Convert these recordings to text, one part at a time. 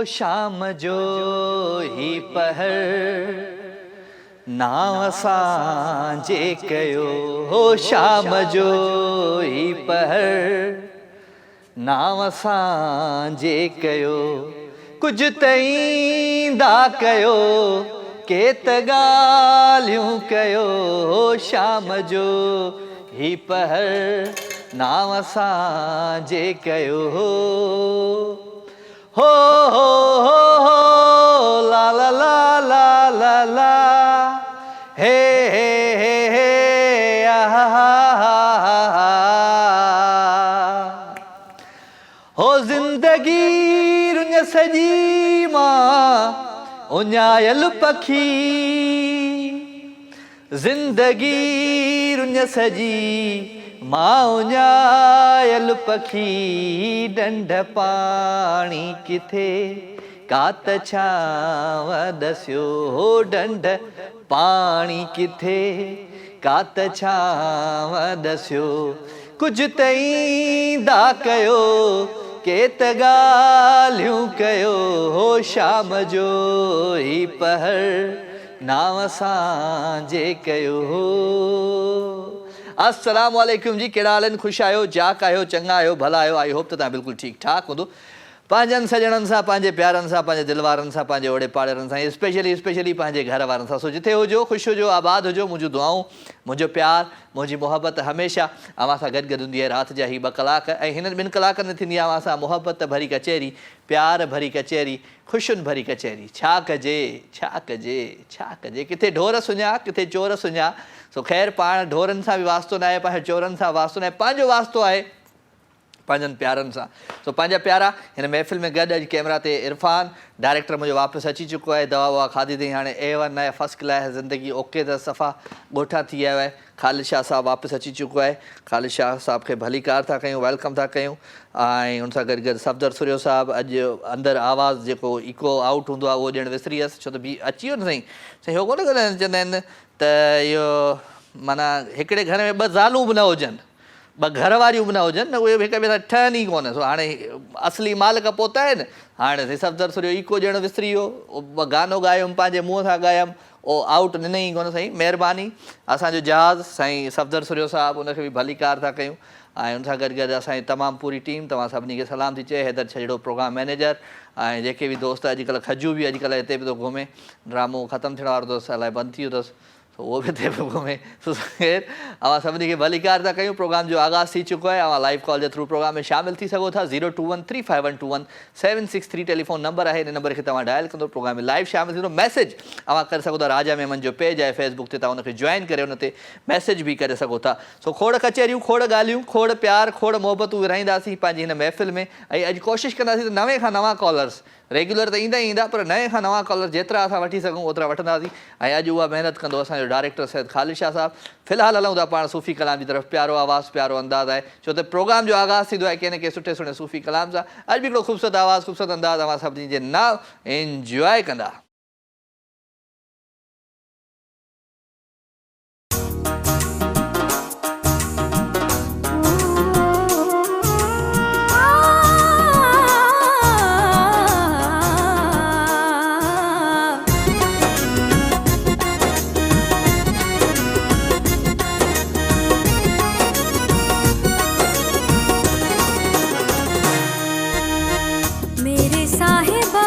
शाम जो ही पहर नाव असांजे कयो हो शाम जो ही पहर नाव असांजे कयो कुछ तईंदा कयो के त ॻाल्हियूं कयो हो शाम जो ही पहर नाव असांजे कयो हो ला ला ला ला ला ला हे हे हे हे हो जिंदगी रुंज सजी मां उञायल पखी जिंदगी रुंज सजी मां उञायल पखी डंड पाणी किथे कात छांव दस्यो हो डंड पाणी किथे कात छांव दस्यो कुछ तईंदा कयो के त ॻाल्हियूं कयो हो शाम जो ही पहर नाव असांजे कयो हो। अस्सलाम वालेकुम जी, कहिड़ा हाल आहिनि? ख़ुशि आहियो, जाक आहियो, चङा आहियो, भला आहियो? आई होप त तव्हां बिल्कुलु ठीकु ठाक हूंदो। पंहिंजनि सॼणनि सां, पंहिंजे प्यारनि सां, पंहिंजे दिलि वारनि सां, पंहिंजे ओड़े पाड़ेरनि सां, स्पेशली पंहिंजे घर वारनि सां। सो जिथे हुजो, ख़ुशि हुजो, आबाद हुजो। मुंहिंजूं दुआऊं, मुंहिंजो प्यार, मुंहिंजी मोहबत हमेशह अव्हां सां गॾु हूंदी आहे। राति जा ही 2 कलाक ऐं हिननि 2 कलाकनि में थींदी आहे अव्हां सां मोहबत भरी कचहरी, प्यार भरी कचहरी, ख़ुशियुनि भरी कचहरी। छा कजे, छा कजे, छा कजे? किथे ढोर सुञा, किथे चोर सुञा। सो ख़ैर, पाण ढोरनि सां बि वास्तो न आहे, पंहिंजे चोरनि सां वास्तो न आहे, पंहिंजो वास्तो आहे पंहिंजनि प्यारनि सां। सो पंहिंजा प्यारा हिन महफ़िल में गॾु। अॼु कैमरा ते इरफान डायरेक्टर मुंहिंजो वापसि अची चुको आहे। दवा ववा खाधी अथई, हाणे A1 आहे, फर्स्ट क्लास, ज़िंदगी ओके त सफ़ा ॻोठा थी आयो आहे। ख़ालिद शाह साहब वापसि अची चुको आहे। ख़ालिद शाह साहब खे भली कार था कयूं, वेलकम था कयूं। ऐं हुन सां गॾु सफ़दर सुरियो साहब, अॼु अंदरि आवाज़ु जेको इको आउट हूंदो आहे उहो ॾियणु विसरी वियसि, छो त बि अची वियो न साईं। साईं हो कोन ॻाल्हाइनि, चवंदा आहिनि त इहो माना हिकिड़े घर में 2 ज़ालूं बि न हुजनि, 2 घर वारियूं बि न हुजनि न, उहे हिक ॿिए सां ठहनि ई कोन। सो हाणे असली मालिक पहुता आहिनि। हाणे साईं सफ़दर सुरियो इको ॾियणु विसरी वियो, गानो ॻायुमि, पंहिंजे मुंहं सां ॻायुमि, ओ आउट ॾिनई ई कोन साईं। महिरबानी। असांजो जहाज़ साईं सफ़दर सुरियो साहब, उनखे बि भली कार था कयूं। ऐं हुन सां गॾु असांजी तमामु पूरी टीम, तव्हां सभिनी खे सलाम थी चए। हैदर छजड़ो प्रोग्राम मैनेजर, ऐं जेके बि दोस्त अॼुकल्ह खजू बि अॼुकल्ह हिते बि थो घुमे, ड्रामो ख़तमु थियण वारो अथसि, अलाए बंदि थी वियो अथसि, उहो बि हिते पियो घुमे। ख़ैर, अव्हां सभिनी खे भली कार था कयूं। प्रोग्राम जो आगाज़ थी चुको आहे। अव्हां लाइव कॉल जे थ्रू प्रोग्राम में शामिल थी सघो था। 02135121763 टेलीफोन नंबर आहे। हिन नंबर खे तव्हां डायल कंदो, प्रोग्राम में लाइव शामिल थींदो। मैसेज अव्हां करे सघो था, राजा मेमन जो पेज आहे फेसबुक ते, तव्हां हुनखे जॉइन करे हुन ते मैसेज बि करे सघो था। सो खोड़ कचहरियूं, खोड़ ॻाल्हियूं, खोड़ प्यार, खोड़ मोहबतूं विरहाईंदासीं पंहिंजी हिन महफ़िल में। ऐं अॼु कोशिशि कंदासीं त नवे खां नवां कॉलर्स, रेगुलर त ईंदा ई ईंदा, पर नए खां नवां कॉलर जेतिरा असां वठी सघूं ओतिरा वठंदासीं। ऐं अॼु उहा महिनत कंदो असांजो डायरेक्टर सैयद ख़ालिद शाह साहब। फ़िलहालु हलूं था पाण सूफ़ी कलाम जी तरफ़। प्यारो आवाज़ु, प्यारो अंदाज़ आहे, छो त प्रोग्राम जो आगाज़ थींदो आहे कंहिं न कंहिं सुठे सुठे सूफ़ी कलाम सां। अॼु बि हिकिड़ो ख़ूबसूरत आवाज़ु, ख़ूबसूरत अंदाज़ अव्हां सभिनी जे नाव एंजॉय कंदा। मेरे साहिबा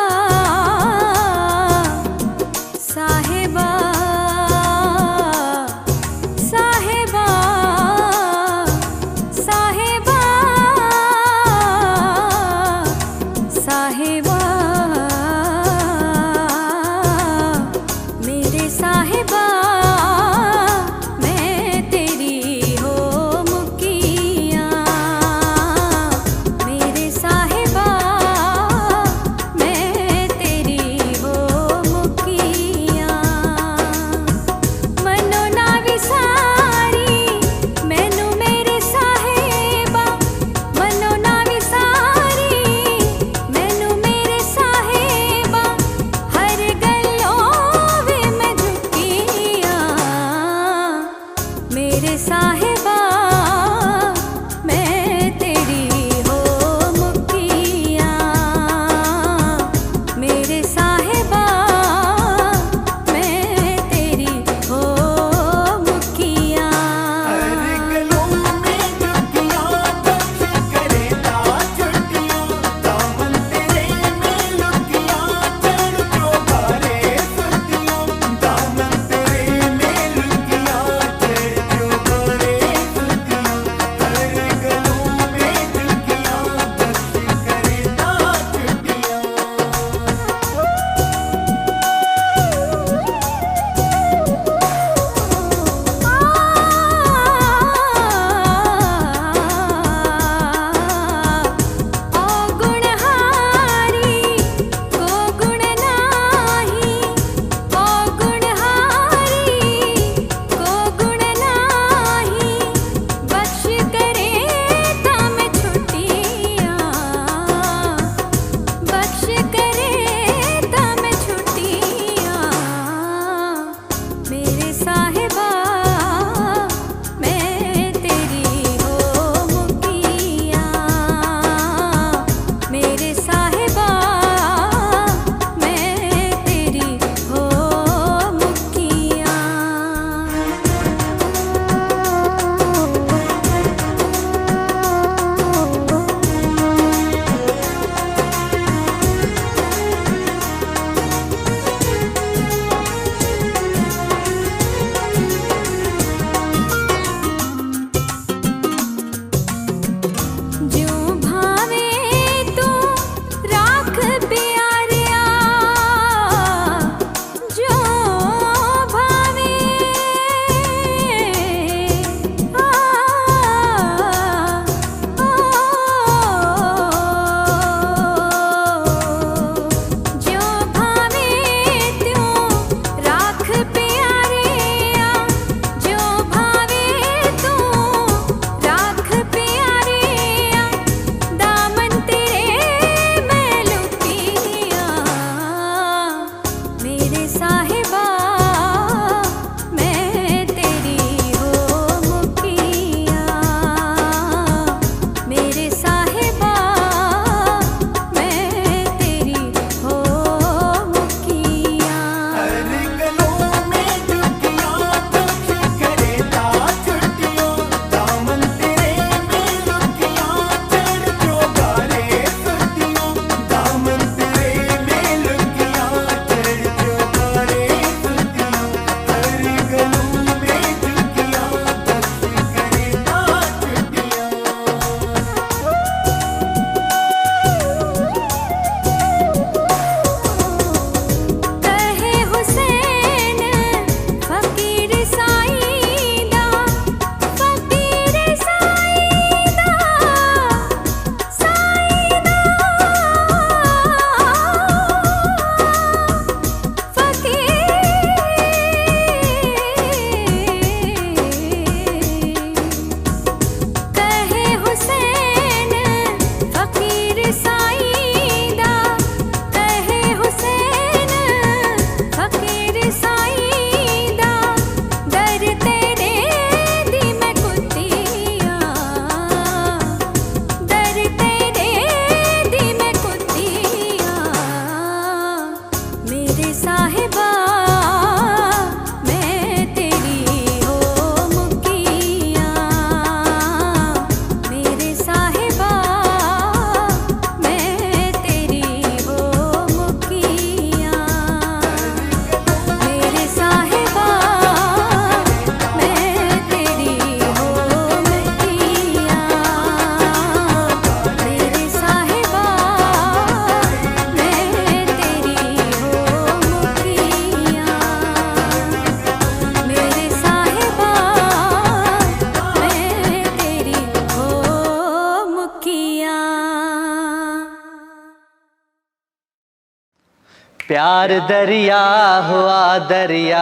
प्यार दरिया हुआ दरिया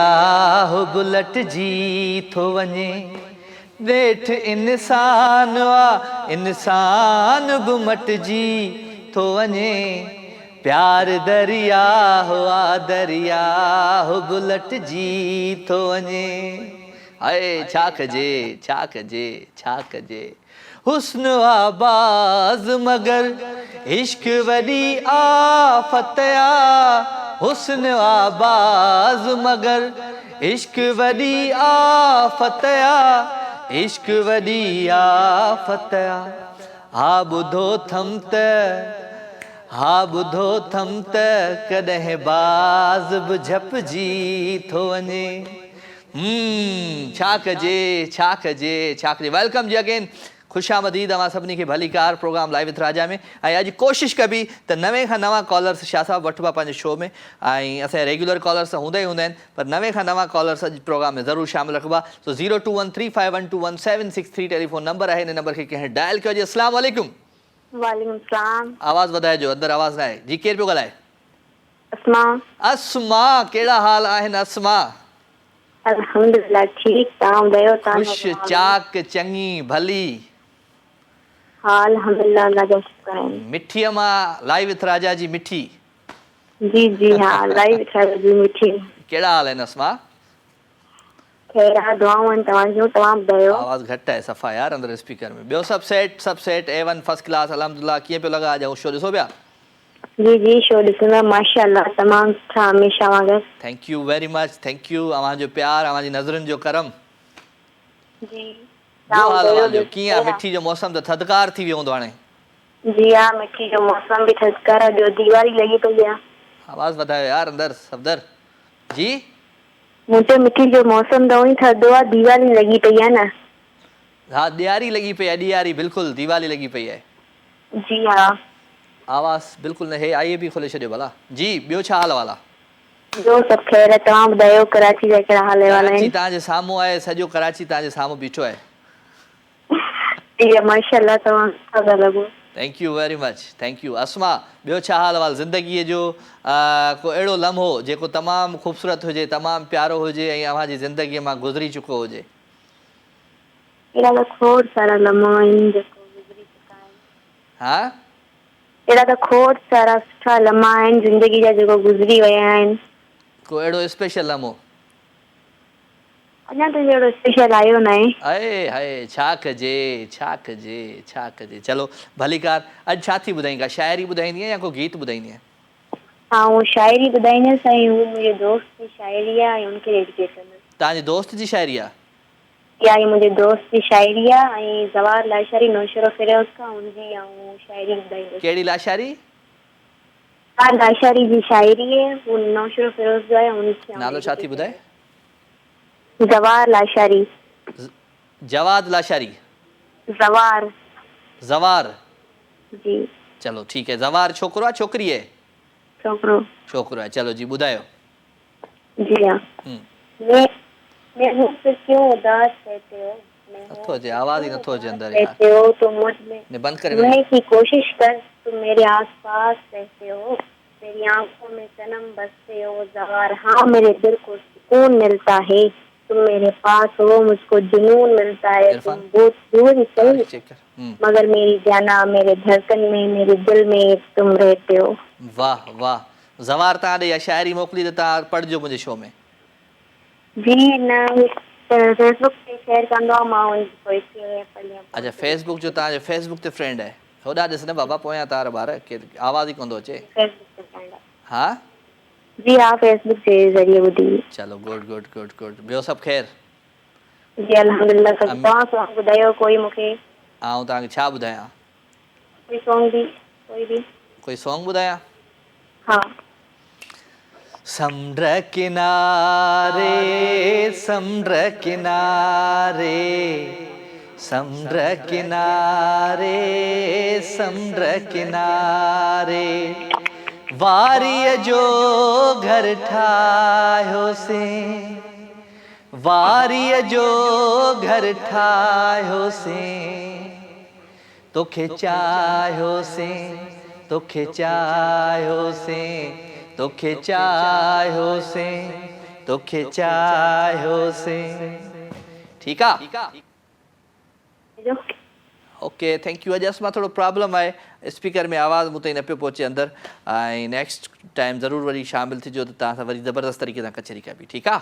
हो बुलट जी थो वञे नेठ इंसान आ इंसान बि मटिजी थो वञे प्यार दरिया हुआ दरिया हो बुलट जी थो वञे अए छा कजे छा कजे छा कजे हुस्न आबाज मगर इश्क वॾी आफ़त आ हुस्न आबाज मगर इश्क वॾी आफ़त आ इश्क वॾी आफ़त आ हा ॿुधो थम त हा ॿुधो थम त कॾहिं बाज़ बि झपिजी थो वञे छा कजे छा कजे छा कजे वेलकम जी अगेन ख़ुशामदीद अवां सभिनी खे भलीकार प्रोग्राम लाइव विथ राजा में ऐं अॼु कोशिशि कबी त नवे खां नवां कॉलर्स शाह साहब वठिबा पंहिंजे शो में ऐं असांजा रेगुलर कॉलर्स हूंदा ई हूंदा आहिनि पर नवे खां नवां कॉलर्स अॼु प्रोग्राम में ज़रूरु शामिलु रखिबा सो 02135121763 टेलीफोन नंबर आहे हिन नंबर खे कंहिं डायल कयो जी अस्सलाम वालेकुम वालेकुम सलाम आवाज़ वधाइजो अंदरि आवाज़ न आहे जी केरु पियो ॻाल्हाए अस्मा अस्मा कहिड़ा हाल आहिनि अस्मा अल्हम्दुलिल्लाह ठीक तव्हां ॿुधायो ख़ुशि चाक चङी भली हा अल्हम्दुलिल्लाह अल्लाह जो शुक्र आहे मिठीअ मां लाइव विथ राजा जी मिठी जी जी हा लाइव ठाहे जी मिठी कहिड़ा हाल आहिनि अस्मा ख़ैर आहे दुआऊं आहिनि तव्हांजूं तव्हां ॿुधायो आवाज़ घटि आहे सफ़ा यार अंदरि स्पीकर में ॿियो सभु सेट A1 फर्स्ट क्लास अल्हम्दुलिल्लाह कीअं पियो लॻा अॼु शो ॾिसो पिया जी जी शो ॾिसंदा माशाअल्लाह तमामु सुठा हमेशह वांगुरु thank you very much thank you अव्हांजो प्यार अव्हांजी नज़रुनि जो करम जी ॿियो हाल अव्हां जो कीअं आहे मिठी जो मौसम त थधिकार थी वियो हूंदो हाणे जी हा मिठी जो मौसम बि थधिकार आहे ॿियो दीवारी लॻी पई आहे आवाज़ वधायो यार अंदरि सफ़दर जी मुंहिंजे मिठी जो मौसम त उहो ई थधो आहे दीवारी लॻी पई आहे न हा ॾियारी लॻी पई आहे ॾियारी बिल्कुलु दीवाली लॻी पई आहे जी हा आवाज़ बिल्कुलु न हे आई बि खोले छॾियो भला जी ॿियो छा हाल वाला ॿियो सभु ख़ैर आहे तव्हां ॿुधायो कराची जा कहिड़ा हाल वाला कराची आहिनि तव्हांजे साम्हूं आहे सॼो कराची तव्हांजे साम्हूं बीठो आहे जी माशाअल्लाह तव्हां सुठा था लॻो thank you very much thank you Asma ॿियो छा हाल वाल ज़िंदगीअ जो को अहिड़ो लम्हो जेको तमामु ख़ूबसूरत हुजे तमामु प्यारो हुजे ऐं अव्हांजी ज़िंदगीअ मां गुज़री चुको हुजे अहिड़ा त खोड़ सारा लम्हा आहिनि जेको गुज़री चुका आहिनि हा अहिड़ा त खोड़ सारा सुठा लम्हा आहिनि ज़िंदगी जा जेको गुज़री विया आहिनि को अहिड़ो स्पेशल लम्हो अञा त जहिड़ो स्पेशल आयो न आहे अए हाय छा कजे छा कजे छा कजे चलो भलीकार अॼु छा थी ॿुधाईं का शाइरी ॿुधाईंदीअं या को गीत ॿुधाईंदीअं हा उहो शाइरी ॿुधाईंदसि ऐं हू मुंहिंजे दोस्त जी शाइरी आहे ऐं हुनखे डेडिकेट कंदसि तव्हांजे दोस्त जी शाइरी आहे इहा ई मुंहिंजे दोस्त जी शाइरी आहे ऐं ज़वाहर लाशारी नौशरो फिरोज़ खां हुनजी ऐं शाइरी ॿुधाईंदसि कहिड़ी लाशारी ज़वाहर लाशारी जी शाइरी आहे हू नौशरो फिरोज़ जो आहे हुनखे नालो छा थी ॿुधाए ज़वाहर लाशारी जवाद लाशारी ज़वाहर ज़वार जी चलो ठीकु है ज़वार छोकिरो आहे छोकिरी आहे छोकिरो छोकिरो आहे चलो जी ॿुधायो जी हाँ मैं मुझसे क्यों उदास रहते हो नथो अचे आवाज़ ई नथो अचे अंदरि यार रहते हो तो मुझ में ने बंदि करे मिलने की कोशिश कर तुम मेरे आसपास रहते हो मेरी आंखों में सनम बसते हो ज़वार हाँ मेरे दिल को सुकून मिलता है तुम मेरे पास हो मुझको जुनून मिलता है तुम बहुत दूर ही सही मगर मेरी जाना मेरे धड़कन में मेरे दिल में तुम रहते हो वाह वाह ज़वार तव्हां ॾे इहा शाइरी मोकिली त तव्हां पढ़िजो मुंहिंजे शो में जी न फेसबुक ते शेयर कंदो आहे मां हुनजी पोइट्री पढ़ी अच्छा फेसबुक जो तव्हांजो फेसबुक ते फ्रेंड आहे होॾां ॾिस न बाबा पोयां तार ॿार केरु आवाज़ ई कोन थो अचे फेसबुक ते फ्रेंड हा जी हाँ फेसबुक जे ज़रिए ॿुधी चलो गुड गुड गुड गुड ॿियो सभु ख़ैरु जी अल्हम्दुलिल्लाह सभु तव्हां सॉन्ग ॿुधायो कोई मूंखे आउं तव्हांखे छा ॿुधायां कोई सॉन्ग बि कोई सॉन्ग ॿुधायां हा समुंड किनारे समुंड किनारे समुंड किनारे समुंड किनारे वारीअ जो घर ठाहियोसीं वारीअ जो घर ठाहियोसीं तोखे चाहियोसीं तोखे चाहियोसीं तोखे चाहियो से, तोखे चाहियो से। ठीकु आहे? जो ओके, थैंक यू। अॼु असां थोरो प्रॉब्लम आहे, स्पीकर में आवाज़ मूं ताईं न पियो पहुचे अंदरि, ऐं नेक्स्ट टाइम ज़रूरु वरी शामिलु थिजो त तव्हां सां वरी ज़बरदस्त तरीक़े सां कचहरी कबी। ठीकु आहे?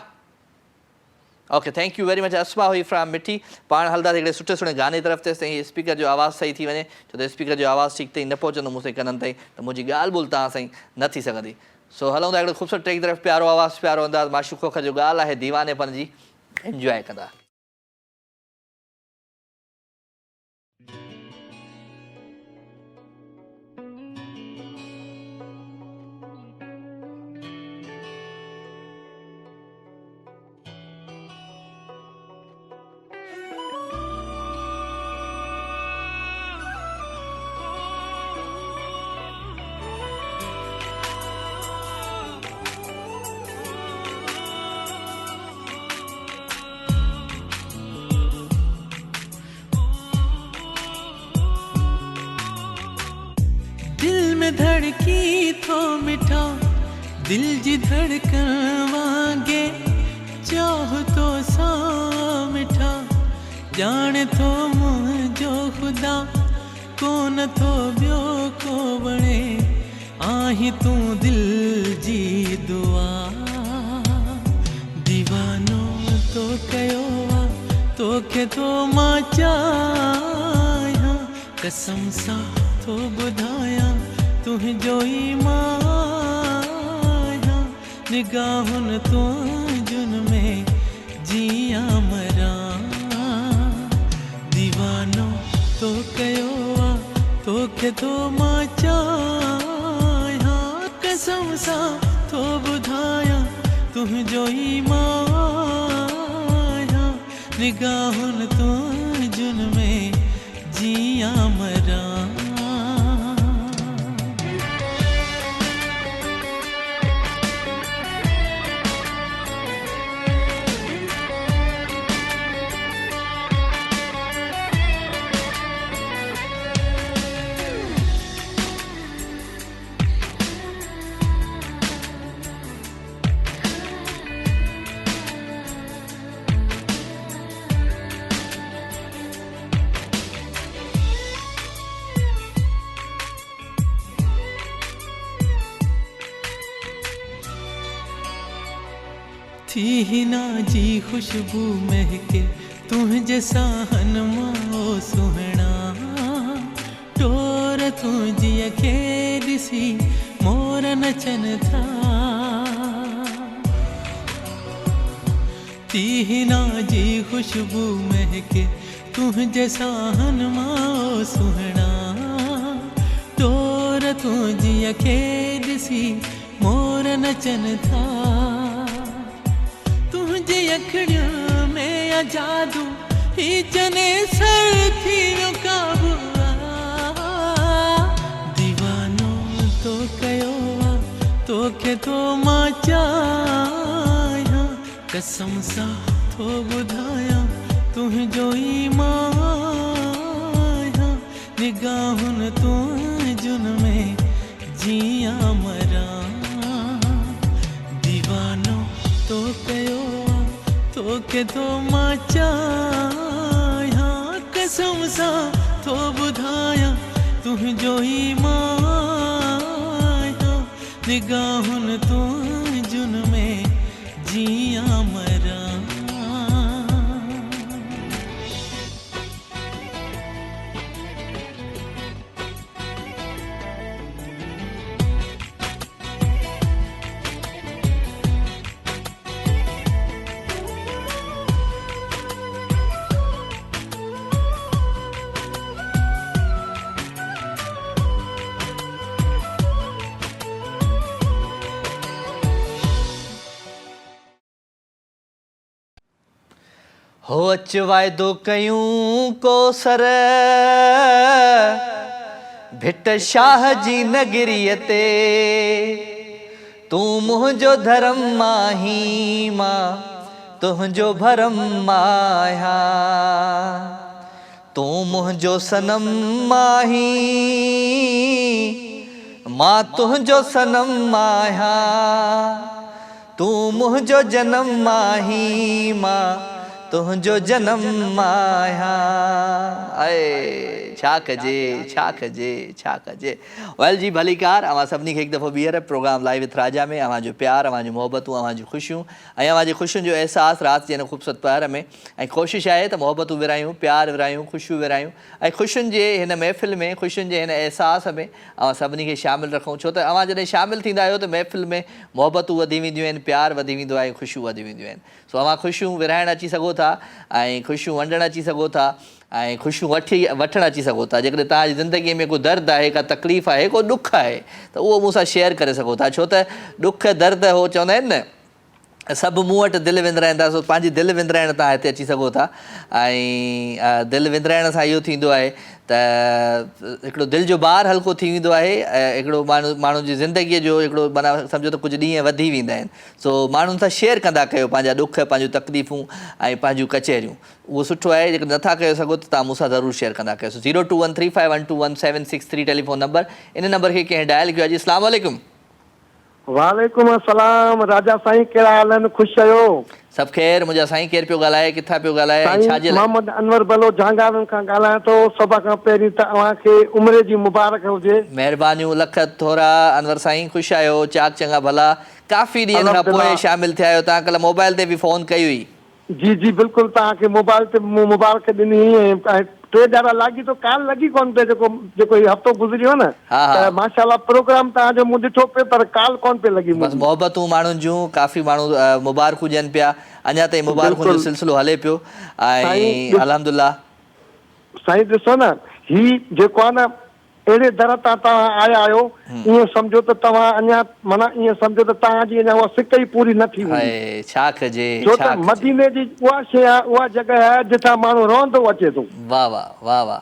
Okay, thank you very much. Asma हुई फ्रॉम मिठी। पाण हलंदासीं हिकिड़े सुठे सुठे गाने तरफ़ तेसि ताईं स्पीकर जो आवाज़ु सही थी वञे, छो त स्पीकर जो आवाज़ु ठीक ताईं न पहुचंदो मूं ताईं कननि ताईं त मुंहिंजी ॻाल्हि ॿोल तव्हां सां न थी सघंदी। सो हलूं था हिकिड़े ख़ूबसूरत ट्रैक तरफ़, प्यारो आवाज़ु प्यारो अंदाज़, माशूक खोख जो ॻाल्हि आहे दीवानेपन जी, एंजॉय कंदा। दिल में धड़की थो मिठा, दिल जी धड़कन वांगे, चाह तो सा मिठा, जाने थो मुझो खुदा, कोन थो बियो को बणे, आही तू दिल जी दुआ। दीवानो तो कयो आ, तोखे तो मां चाहियां, कसम सा तो बुधाया तुझो ई माया, निगाहुन तो जुन में जिया मरा। दीवानो तो कयो आ, तोखे तो मां चाहियां, कसम सा तो बुधाया तुझो ई माया, निगाहुन तो जुन में जिया मरा। थी हिना जी खुशबू महके तुझे साहन माओ सुहना, टोर तुझी अखे ॾिसी मोर नचन था। थी हिना जी खुशबू महके तुझे साहन माओ सुहना, टोर तुझी अखे ॾिसी मोर नचन था। अखड़ियों में या जादू ही जने सर थी काबू। दीवानो तो कयो आ, तोखे तो मां चाहियां, कसम सा तो बुधाया तुझो ई माया, निगाहुन तो जुन में जिया मरा। दीवानो तो कयो तोखे तो मां चाहियां, कसम सा तो बुधाया तुझो ई माया, निगाहुन तो जुन में जिया मरा। हो अच वाइदो कयूं को सर भिट शाह जी नगरीअ ते, तूं मुंहिंजो धर्म माही मां तुंहिंजो भरम माया, तूं मुंहिंजो सनम माही मां तुंहिंजो सनम आहियां तूं मुंहिंजो जनम आहीं मां तुंहिंजो जनम आहियां छा कजे वेल जी भलीकार अवां सभिनी खे हिकु दफ़ो ॿीहर प्रोग्राम लाइव विथ राजा में अवां जो प्यार अवां जूं मोहबतूं अवां जूं ख़ुशियूं ऐं अवां जी ख़ुशियुनि जो अहसासु राति जे हिन ख़ूबसूरत पहर में ऐं कोशिशि आहे त मोहबतूं विरायूं प्यार विरायूं ख़ुशियूं विरायूं ऐं ख़ुशियुनि जे हिन महफ़िल में ख़ुशियुनि जे हिन अहसास में अवां सभिनी खे शामिलु रखूं छो त अवां जॾहिं शामिलु थींदा आहियो त महफ़िल में मोहबतूं वधी वेंदियूं आहिनि प्यार वधी वेंदो आहे ऐं ख़ुशियूं वधी वेंदियूं आहिनि सो अवां ख़ुशियूं विराइणु अची सघो था ऐं ख़ुशियूं वंडणु अची सघो था ऐं ख़ुशियूं वठणु अची सघो था जेकॾहिं तव्हांजी ज़िंदगीअ में को दर्दु आहे का तकलीफ़ आहे को ॾुखु आहे त उहो मूंसां शेयर करे सघो था छो त ॾुखु दर्द हो चवंदा आहिनि न सभु मूं वटि दिलि विंदराईंदा सो पंहिंजी दिलि विंदराइण तव्हां हिते अची सघो था ऐं दिलि विंदराइण सां इहो थींदो आहे त हिकिड़ो दिलि जो ॿार हल्को थी वेंदो आहे ऐं हिकिड़ो माण्हू जी ज़िंदगीअ जो हिकिड़ो माना सम्झो त कुझु ॾींहं वधी वेंदा आहिनि सो माण्हुनि सां शेयर कंदा कयो पंहिंजा ॾुख पंहिंजूं तकलीफ़ूं ऐं पंहिंजूं कचहरियूं उहो सुठो आहे जेकॾहिं नथा करे सघो त तव्हां मूंसां ज़रूरु शेयर कंदा कयो 021351217763 टेलीफोन नंबर इन नंबर खे कंहिं डायल कयो आहे जी अस्सलाम वालेकुम वालेकुम अस्सलाम राजा साईं कहिड़ा हाल आहिनि ख़ुशि आहियो सभु ख़ैर मुंहिंजा साईं केरु पियो ॻाल्हाए किथां पियो ॻाल्हाए ऐं छाजे लाइ मोहम्मद अनवर बलो जहांगारनि खां ॻाल्हायां थो सभ खां पहिरीं तव्हांखे उमिरि जी मुबारक हुजे महिरबानियूं लख थोरा अनवर साईं ख़ुशि आहियो चाक चङा भला काफ़ी ॾींहंनि खां पोइ शामिलु थिया आहियो तव्हां कल्ह मोबाइल ते बि फ़ोन कई हुई जी जी बिल्कुलु तव्हांखे मोबाइल ते मूं मुबारक ॾिनी ऐं 3 ॼणा लॻी तो काल लॻी कोन पे जेको हफ़्तो गुज़रियो न त माशाअल्लाह प्रोग्राम तव्हांजो मूं ॾिठो पे पर काल कोन पे लॻी बसि मोहबतूं माण्हुनि जूं काफ़ी माण्हू मुबारकूं ॾियनि पिया अञा ताईं मुबारकुनि जो सिलसिलो हले पियो ऐं अल्हम्दुलिल्लाह साईं ॾिसो न ही जेको आहे न अहिड़े दर तां तव्हां आया आहियो ईअं सम्झो त तव्हां अञा माना ईअं सम्झो त तव्हांजी अञा उहा सिक ई पूरी न थी वई छा कजे छो त मदीने जी उहा शइ आहे उहा जॻह आहे जितां माण्हू रहंदो अचे थो वाह वाह वाह वाह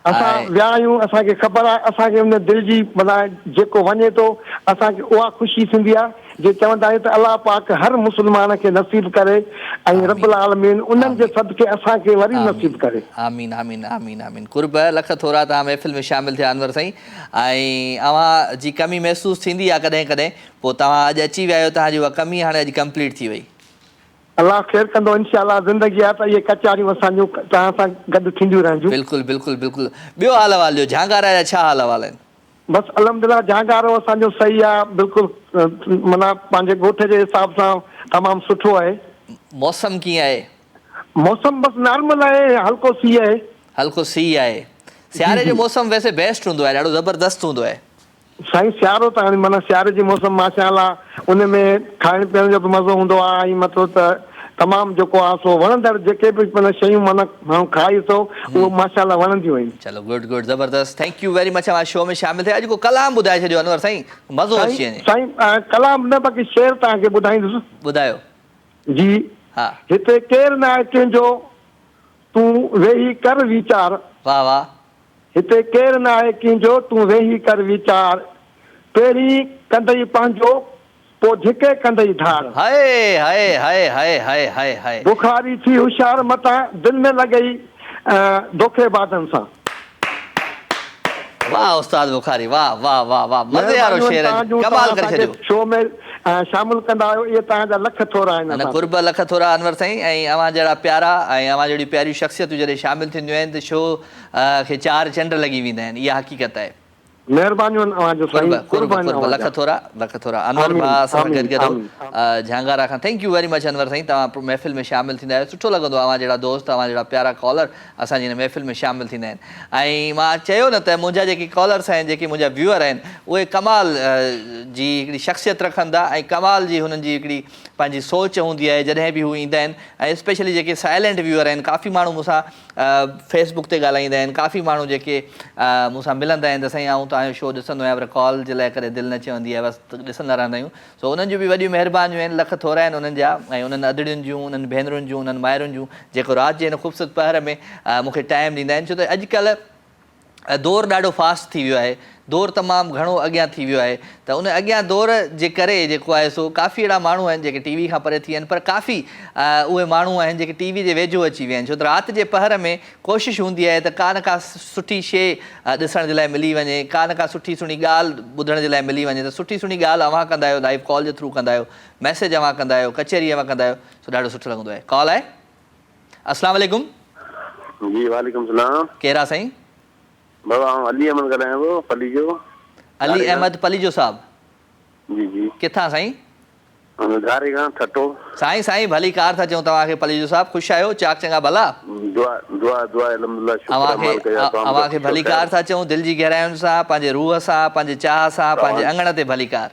असां विया आहियूं असांखे ख़बर आहे असांखे हुन दिलि जी माना जेको वञे थो असांखे उहा ख़ुशी थींदी आहे जे चवंदा आहियूं त अलाह पाक हर मुस्लमान खे नसीब करे ऐं रब्बुल आलमीन उन्हनि जे सदके असांखे वरी नसीब करे आमीन आमीन आमीन आमीन कुर्ब लख थोरा तव्हां महफ़िल में शामिलु थिया अनवर साईं ऐं अव्हां जी कमी महसूसु थींदी आहे कॾहिं कॾहिं पोइ तव्हां अॼु अची विया आहियो तव्हांजी उहा कमी हाणे अॼु कंप्लीट थी वई अल्लाह ख़ैर कंदो इंशाअल्लाह ज़िंदगी आहे त इहे कचारियूं असांजूं तव्हां सां गॾु थींदियूं रहंदियूं बिल्कुलु बिल्कुलु बिल्कुलु ॿियो हाल अहिवाल जो झांगारा जा छा हाल अहिवाल आहिनि बसि अल्हम्दुलिल्लाह जहांगारो असांजो सही आहे बिल्कुलु माना पंहिंजे ॻोठ जे हिसाब सां तमामु सुठो आहे मौसम कीअं आहे मौसम बसि नॉर्मल आहे हल्को सीउ आहे हल्को सीउ आहे सियारे जो मौसम वैसे बेस्ट हूंदो आहे ॾाढो ज़बरदस्त हूंदो आहे साईं सियारो त हाणे माना सियारे जी मौसम माशाअल्लाह उन में खाइण पीअण जो बि मज़ो हूंदो आहे ऐं मतिलबु त तमामु जेको आहे सो वणंदड़ जेके बि माना शयूं माना माण्हू खाई थो उहो माशाअल्लाह वणंदियूं आहिनि चलो गुड गुड ज़बरदस्त थैंक यू वेरी मच हमारे शो में शामिल थिया अॼु को कलाम ॿुधाए छॾियो अनवर साईं मज़ो अची वञे साईं कलाम न बाक़ी शेर तव्हांखे ॿुधाईंदुसि ॿुधायो जी हा हिते केरु न आहे कंहिंजो तूं वेही कर वीचार वाह वाह हिते केरु न आहे कंहिंजो तूं वेही कर वीचार पहिरीं कंदई पंहिंजो पोइ झिके कंदई धार हाय हाय हाय हाय हाय हाय हाय बुखारी थी होशियार मतां दिलि में लॻई धोखेबाज़नि सां वाह उस्ताद बुखारी वाह वाह वाह वाह मज़े वारो शेर कमाल करे छॾियो शो में शामिल कंदा आहियो इहे तव्हांजा लख थोरा आहिनि कुर्ब लख थोरा अनवर साईं ऐं अव्हां जहिड़ा प्यारा ऐं अव्हां जहिड़ी प्यारियूं शख़्सियतूं जॾहिं शामिलु थींदियूं आहिनि त शो खे 4 चंड लॻी वेंदा आहिनि इहा हक़ीक़त आहे महिरबानियूं लख थोरा अनवर भाउ सां गॾु गॾु झांगारा खां थैंक यू वेरी मच अनवर साईं तव्हां महफ़िल में शामिलु थींदा आहियो सुठो लॻंदो आहे अव्हां जहिड़ा दोस्त अव्हां जहिड़ा प्यारा कॉलर असांजी हिन महफ़िल में शामिलु थींदा आहिनि ऐं मां चयो न त मुंहिंजा जेके कॉलर्स आहिनि जेके मुंहिंजा व्यूअर आहिनि उहे कमाल जी हिकिड़ी शख़्सियत रखनि था ऐं कमाल जी हुननि जी हिकिड़ी पंहिंजी सोच हूंदी आहे जॾहिं बि हू ईंदा आहिनि ऐं स्पेशली जेके साइलेंट व्यूअर आहिनि काफ़ी माण्हू मूंसां फेसबुक ते ॻाल्हाईंदा आहिनि काफ़ी माण्हू जेके मूंसां मिलंदा आहिनि त साईं आऊं तव्हांजो शो ॾिसंदो आहियां पर कॉल जे लाइ करे दिलि न चवंदी आहे बसि ॾिसंदा रहंदा आहियूं सो उन्हनि जूं बि वॾियूं महिरबानियूं आहिनि लख थोरा आहिनि उन्हनि जा ऐं उन्हनि अदड़ियुनि जूं उन्हनि भेनरुनि जूं उन्हनि माइरुनि जूं जेको राति जे हिन ख़ूबसूरत पहर में मूंखे टाइम ॾींदा आहिनि छो त अॼुकल्ह दौर ॾाढो फास्ट थी वियो आहे, दौर तमामु घणो अॻियां थी वियो आहे, त उन अॻियां दौर जे करे जेको आहे सो काफ़ी अहिड़ा माण्हू आहिनि जेके टी वी खां परे थी विया आहिनि, पर काफ़ी उहे माण्हू आहिनि जेके टी वी जे वेझो अची विया आहिनि, छो त राति जे पहर में कोशिशि हूंदी आहे त का न का सुठी शइ ॾिसण जे लाइ मिली वञे, का न का सुठी सुठी ॻाल्हि ॿुधण जे लाइ मिली वञे, त सुठी सुठी ॻाल्हि अव्हां कंदा आहियो, लाइव कॉल जे थ्रू कंदा आहियो, मैसेज अव्हां कंदा आहियो, कचहरी अव्हां कंदा आहियो, सो ॾाढो सुठो लॻंदो आहे। कॉल आहे। अस्सलाम वालेकुम। जी वालेकुम सलाम। कहिड़ा साईं? बाबा अली अहमद ॻाल्हायां पियो पली जो। अली अहमद पलीजो साहब। जी जी। किथां साईं? घारे खां ठटो। साईं भली कार था चऊं तव्हांखे पलीजो साहब, ख़ुशि आहियो? चाक चङा भला? दुआ दुआ दुआ अल्हम्दुलिल्लाह। अव्हांखे भली कार था चऊं, दिलि जी गहराइयुनि सां, पंहिंजे रूह सां, पंहिंजे चाह सां, पंहिंजे अंगण ते भली कार।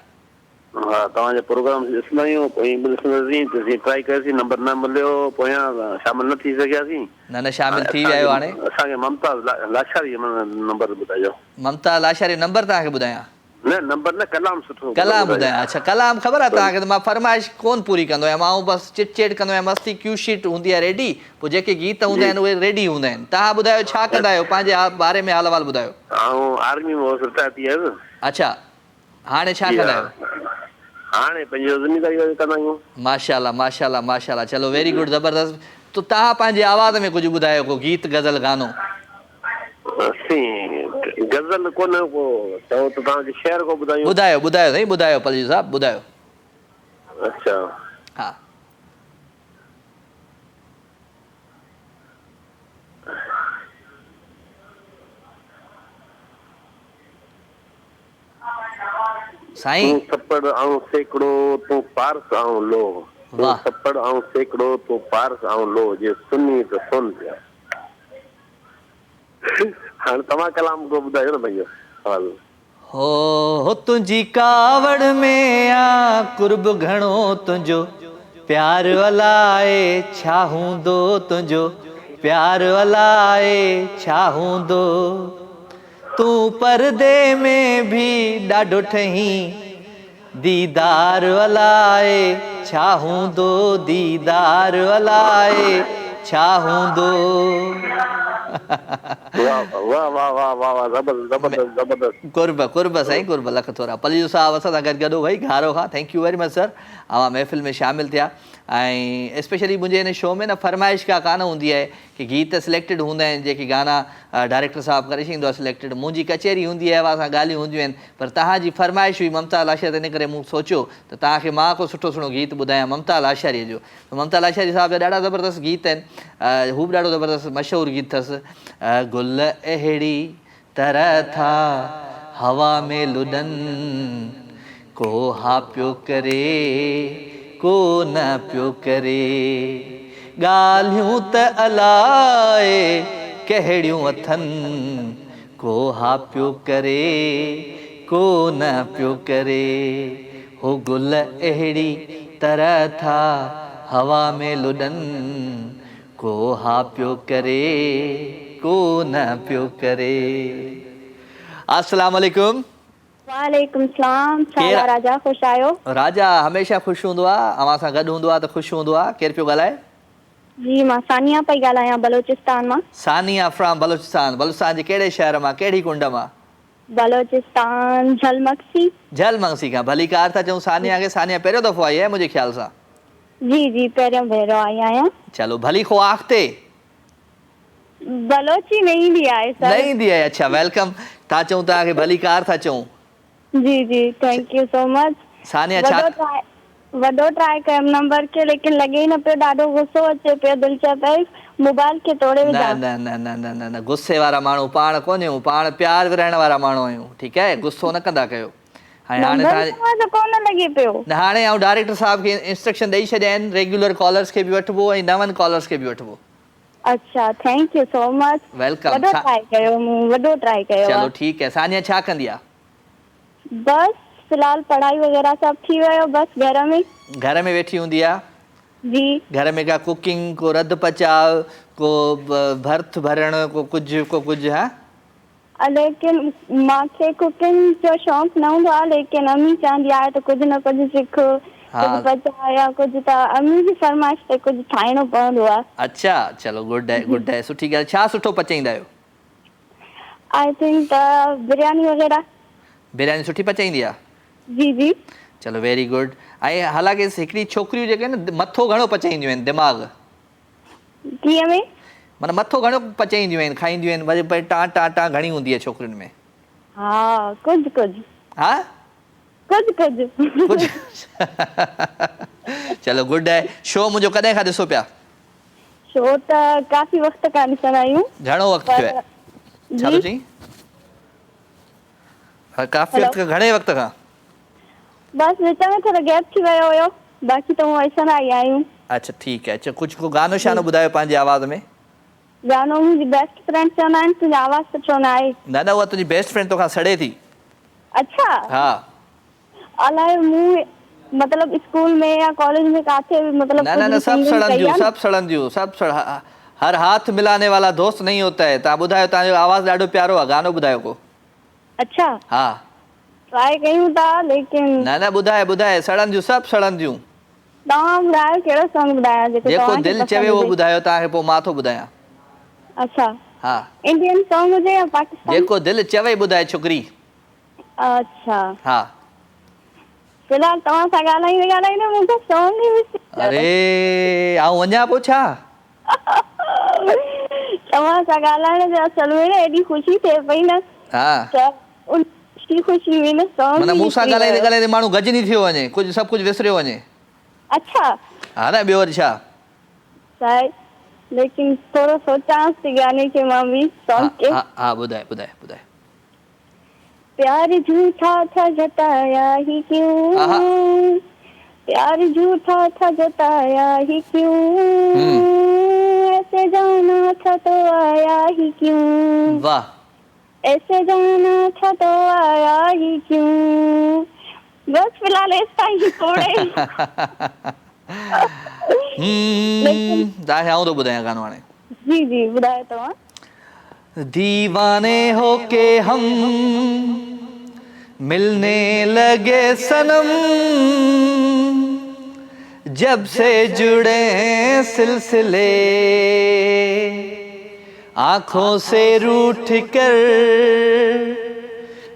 हा तव्हांजो प्रोग्राम ॾिसंदा आहियूं, पोइ ट्राई कयोसीं, नंबर न मिलियो, पोयां शामिल न थी सघियासीं। न शामिल थी विया आहियो। हाणे असांखे ममता लाशारी नंबर ॿुधाइजो। ममता लाशारी नंबर तव्हांखे ॿुधायां? न नंबर न, कलाम सुठो कलाम ॿुधायां। अच्छा कलाम ख़बर आहे तव्हांखे, त मां फरमाइश कोन पूरी कंदो आहियां, मां बसि चिट चेट कंदो आहियां, मस्ती क्यू शीट हूंदी आहे रेडी, पोइ जेके गीत हूंदा आहिनि उहे रेडी हूंदा आहिनि। तव्हां ॿुधायो छा कंदा आहियो, पंहिंजे बारे में हाल अहवाल ॿुधायो। ऐं आर्मी में रिटायर थी वियुसि। अच्छा हाणे छा कंदा आहियो? हाणे पंहिंजो ज़मीनदारी कंदा आहियूं। माशाल्लाह माशाल्लाह माशाल्लाह, चलो वेरी गुड, ज़बरदस्त। तो तव्हां पंहिंजे आवाज़ में कुझु ॿुधायो, को गीत गज़ल गानो। गज़ल कोन को चओ त तव्हांखे शेर को ॿुधायूं। ॿुधायो ॿुधायो साईं, ॿुधायो पलीजो साहब ॿुधायो। अच्छा हा साईं। सपड़ आऊं सेकड़ो तूं पारस आऊं लो, वाह। सपड़ आऊं सेकड़ो तूं पारस आऊं लो, जे सुनी त सुन पिया। हाणे तव्हां कलाम को ॿुधायो न भईया। हाल हो तुंहिंजी कावड़ में आ कुर्ब घणो तुंहिंजो, प्यार अलाए छा हूंदो तुंहिंजो, प्यार अलाए छा हूंदो, तूं परदे में भी ॾाढो ठहीं, दीदार अलाए छा हूंदो, दीदार अलाए छा हूंदो। वाह वाह वाह वाह वाह, ज़बरदस्त ज़बरदस्त ज़बरदस्त। कुर्ब कुर्ब साईं कुर्ब, लख थोरा। पलीजो साहब असां सां गॾु भई घारो खां, thank you very much sir, अवां महफ़िल में शामिल थिया। ऐं स्पेशली मुंहिंजे हिन शो में न फरमाइश का कान हूंदी आहे कि गीत सिलेक्टेड हूंदा आहिनि, जेके गाना डायरेक्टर साहब करे छॾींदो आहे सिलेक्टेड, मुंहिंजी कचहरी हूंदी आहे, असां ॻाल्हियूं हूंदियूं आहिनि, पर तव्हांजी फरमाइश हुई ममता लाशारी, इन करे मूं सोचियो त तव्हांखे मां को सुठो सुठो गीत ॿुधायां ममता लाशारीअ जो। ममता लाशारी साहब जा ॾाढा ज़बरदस्त गीत आहिनि, हू बि ॾाढो ज़बरदस्त मशहूरु गीत अथसि, गुल अहिड़ी तरह था हवा में लुॾनि, को हा पियो करे को न पियो करे, ॻाल्हियूं त अलाए कहिड़ियूं अथनि, को हा पियो करे को न पियो करे, हो गुल अहिड़ी तरह था हवा में लुॾनि, को हा पियो करे को न पियो करे। अस्सलाम वालेकुम। वालेकुम सलाम। छा राजा, ख़ुशि आहियो? राजा हमेशह ख़ुशि हूंदो आहे, अव्हां सां गॾु हूंदो आहे त ख़ुशि हूंदो आहे। केरु पियो ॻाल्हाए? जी मां सानिया पई ॻाल्हायां, बलोचिस्तान मां। सानिया फ्रॉम बलोचिस्तान। बलोचिस्तान जे कहिड़े शहर मां, कहिड़ी कुंड मां? बलोचिस्तान झलमक्सी। झलमक्सी खां। भली कार था चऊं सानिया खे। सानिया पहिरियों दफ़ो आई आहे मुंहिंजे ख़्याल सां। जी जी पहिरियों भेरो आई आहियां। चलो भली खो आख़्ते बलोची न ईंदी आहे सर। न ईंदी आहे? अच्छा वेलकम। था चऊं तव्हांखे भली कार था चऊं। जी जी thank you so much. Sania छा वॾो ट्राई कयमि नंबर खे, लेकिन लॻे ई न पियो, ॾाढो गुस्सो अचे पियो, दिलि चए पई मोबाइल खे तोड़े विझां। न न न न न न गुस्से वारा माण्हू पाण कोन आहियूं, पाण प्यार विराइण वारा माण्हू आहियूं, ठीकु आहे? गुस्सो न कंदा कयो। कोन लॻे पियो। हाणे आउं डायरेक्टर साहब खे इंस्ट्रक्शन ॾेई छॾिया आहिनि, रेगुलर कॉलर्स खे बि वठिबो ऐं नवनि कॉलर्स खे बि वठिबो। अच्छा thank you so much. Welcome. वॾो ट्राई कयो मूं, वॾो ट्राई कयो। चलो ठीकु है। सानिया छा कंदी आहे? बस फिलहाल पढ़ाई वग़ैरह सब थी वियो, बस घर में वेठी हूंदी आहे। जी। घर में का कुकिंग, को रध पचाव, को भर्थ भरण, को कुझु हा? लेकिन मूंखे कुकिंग जो शौक़ु न हूंदो आहे, लेकिन अम्मी चवंदी आहे त कुझु न कुझु सिख, कुझु पचाए या कुझु, त अम्मी जी फरमाइश ते कुझु ठाहिणो पवंदो आहे। अच्छा चलो गुड है गुड है, सुठी ॻाल्हि। छा सुठो पचाईंदा आहियो? आई थिंक बिरयानी वगैरह। बिरयानी सुठी पचाईंदी आहे? जी जी। चलो वेरी गुड। ऐं हालांकि हिकिड़ी छोकिरियूं जेके आहिनि मथो घणो पचाईंदियूं आहिनि, दिमाग़ कीअं में? माना मथो घणो पचाईंदियूं आहिनि, खाईंदियूं आहिनि, वरी पर टां टां टां घणी हूंदी आहे छोकिरियुनि में? हा कुझु कुझु। हा कुझु कुझु। कुझु चलो गुड आहे। शो मुंहिंजो कॾहिं खां ॾिसो पिया? शो त काफ़ी वक़्त खां ॾिसंदा आहियूं। घणो वक़्तु थियो आहे? छा थो चई? काफ़ी वक़्तु, घणे वक़्त खां? बस विच में थोरो गैप थी वियो हुयो, बाक़ी त हूअं ॾिसंदा ई आहियूं। अच्छा ठीकु आहे। अच्छा कुझु गानो शानो ॿुधायो पंहिंजी आवाज़ में। गानो मुंहिंजी बेस्ट फ्रेंड चवंदा आहिनि तुंहिंजी आवाज़ सुठो न आहे। न न, उहा तुंहिंजी बेस्ट फ्रेंड तोखां सड़े थी। अच्छा। हा। अलाए मूं मतलब स्कूल में या कॉलेज में काथे भी मतलब ना ना ना, सब सड़ंदियूं, सब सड़ंदियूं, सब हर हाथ मिलाने वाला दोस्त नहीं होता है। तव्हां ॿुधायो, तव्हांजो आवाज़ ॾाढो प्यारो आहे, गानो ॿुधायो को। अच्छा। हा ट्राई कयूं था लेकिन न न, ॿुधाए ॿुधाए, सड़ंदियूं, सब सड़ंदियूं। तव्हां ॿुधायो कहिड़ो सॉन्ग ॿुधाया जेको दिलि चवे उहो ॿुधायो, तव्हांखे पोइ मां थो ॿुधायां। अच्छा। हा इंडियन सॉन्ग हुजे या पाकिस्तानी? जेको दिलि चवे ॿुधाए छोकिरी। अच्छा। हा फिलहाल तव्हां सां ॻाल्हाईंदे मूंखे सॉन्ग ई मिस। अरे आऊं वञा पोइ छा? तव्हां सां ॻाल्हाइण जो असल में एॾी ख़ुशी थिए पई न। हा उन ख़ुशी में न सॉन्ग। माना मूंसां ॻाल्हाईंदे ॻाल्हाईंदे माण्हू गजनी थियो वञे, कुझु सभु कुझु विसरियो वञे। अच्छा। हा न, ॿियो वरी छा? शायद, लेकिन थोरो सोचांसि थी गाने के मां भी सॉन्ग के। हा ॿुधाए ॿुधाए ॿुधाए। प्यार झूठा था जताया ही क्यों, प्यार झूठा था जताया ही क्यों, ऐसे जाना था तो आया ही क्यों। वाह। ऐसे जाना था तो आया ही क्यों। बस फिलहाल ऐसा ही थोड़े। तव्हांखे आऊं थो ॿुधायां गानो हाणे। जी जी ॿुधायो तव्हां। दीवाने होके हम मिलने लगे सनम, जब से जुड़े सिलसिले, आंखों से रूठ कर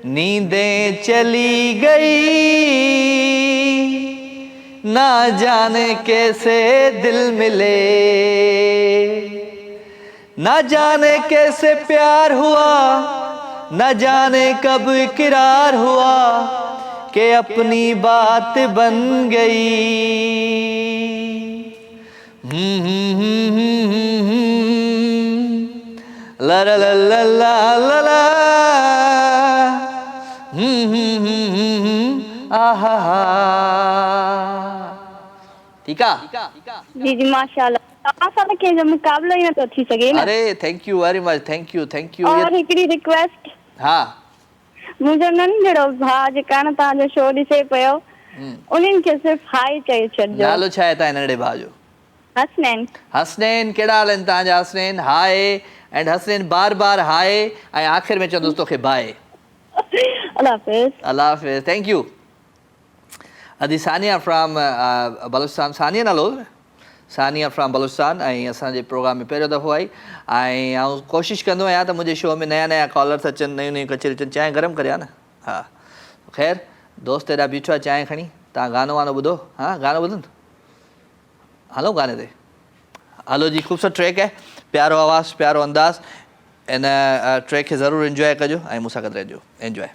नींदें चली गई, ना जाने कैसे दिल मिले, ना जाने कैसे प्यार हुआ, न जाने कब इकरार हुआ कि अपनी बात बन गई। ला ला ला ला ला ला, आहा हा। ठीक है? जी जी माशाल्लाह। तव्हां सां त कंहिंजो मुक़ाबिलो ई नथो थी सघे न। अरे thank you very much, thank U thank U. और हिकिड़ी रिक्वेस्ट। हा। मुंहिंजो नंढड़ो भाउ जेका न तव्हांजो शो ॾिसे पियो, उन्हनि खे सिर्फ़ु हाय चई छॾिजो। नालो छा आहे तव्हांजे नंढड़े भाउ जो? हसनैन। हसनैन, कहिड़ा हाल आहिनि तव्हांजा हसनैन? हाय एंड हसनैन बार बार हाय ऐं आख़िर में चवंदुसि तोखे बाय। अल्लाह हाफ़िज़। अल्लाह हाफ़िज़, थैंक यू। अदी सानिया फ्रॉम बलूचिस्तान, सानिया नालो? सानिया फ्रॉम बलूचिस्तान, ऐं असांजे प्रोग्राम में पहिरियों दफ़ो आई। ऐं आउं कोशिशि कंदो आहियां त मुंहिंजे शो में नया नया कॉलर्स अचनि, नयूं नयूं कचरियूं अचनि। चांहि गरम करियां न? हा ख़ैर, दोस्त हेॾा बीठो आहे चांहि खणी। तव्हां गानो वानो ॿुधो? हा गानो ॿुधनि? हलो गाने ते हलो जी। ख़ूबसूरत ट्रैक आहे, प्यारो आवाज़ु, प्यारो अंदाज़। इन ट्रैक खे ज़रूरु इंजॉय कजो ऐं मूंसां गॾु रहिजो। इंजॉय।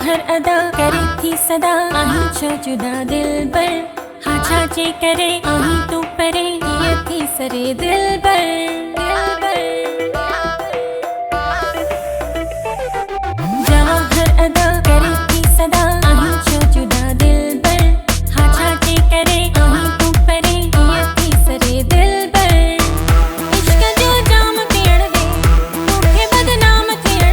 हर अदा करे थी सदा आही छो जुदा दिल पर, हाँ छाचे करे आही तू परे ये थी सरे दिल पर, जहाँ हर अदा करे थी सदा आही छो जुदा दिल पर, हाँ छाचे करे आही तू परे ये थी सरे दिल पर। इश्क जो जाम पीण दे मूंखे बदनाम थियण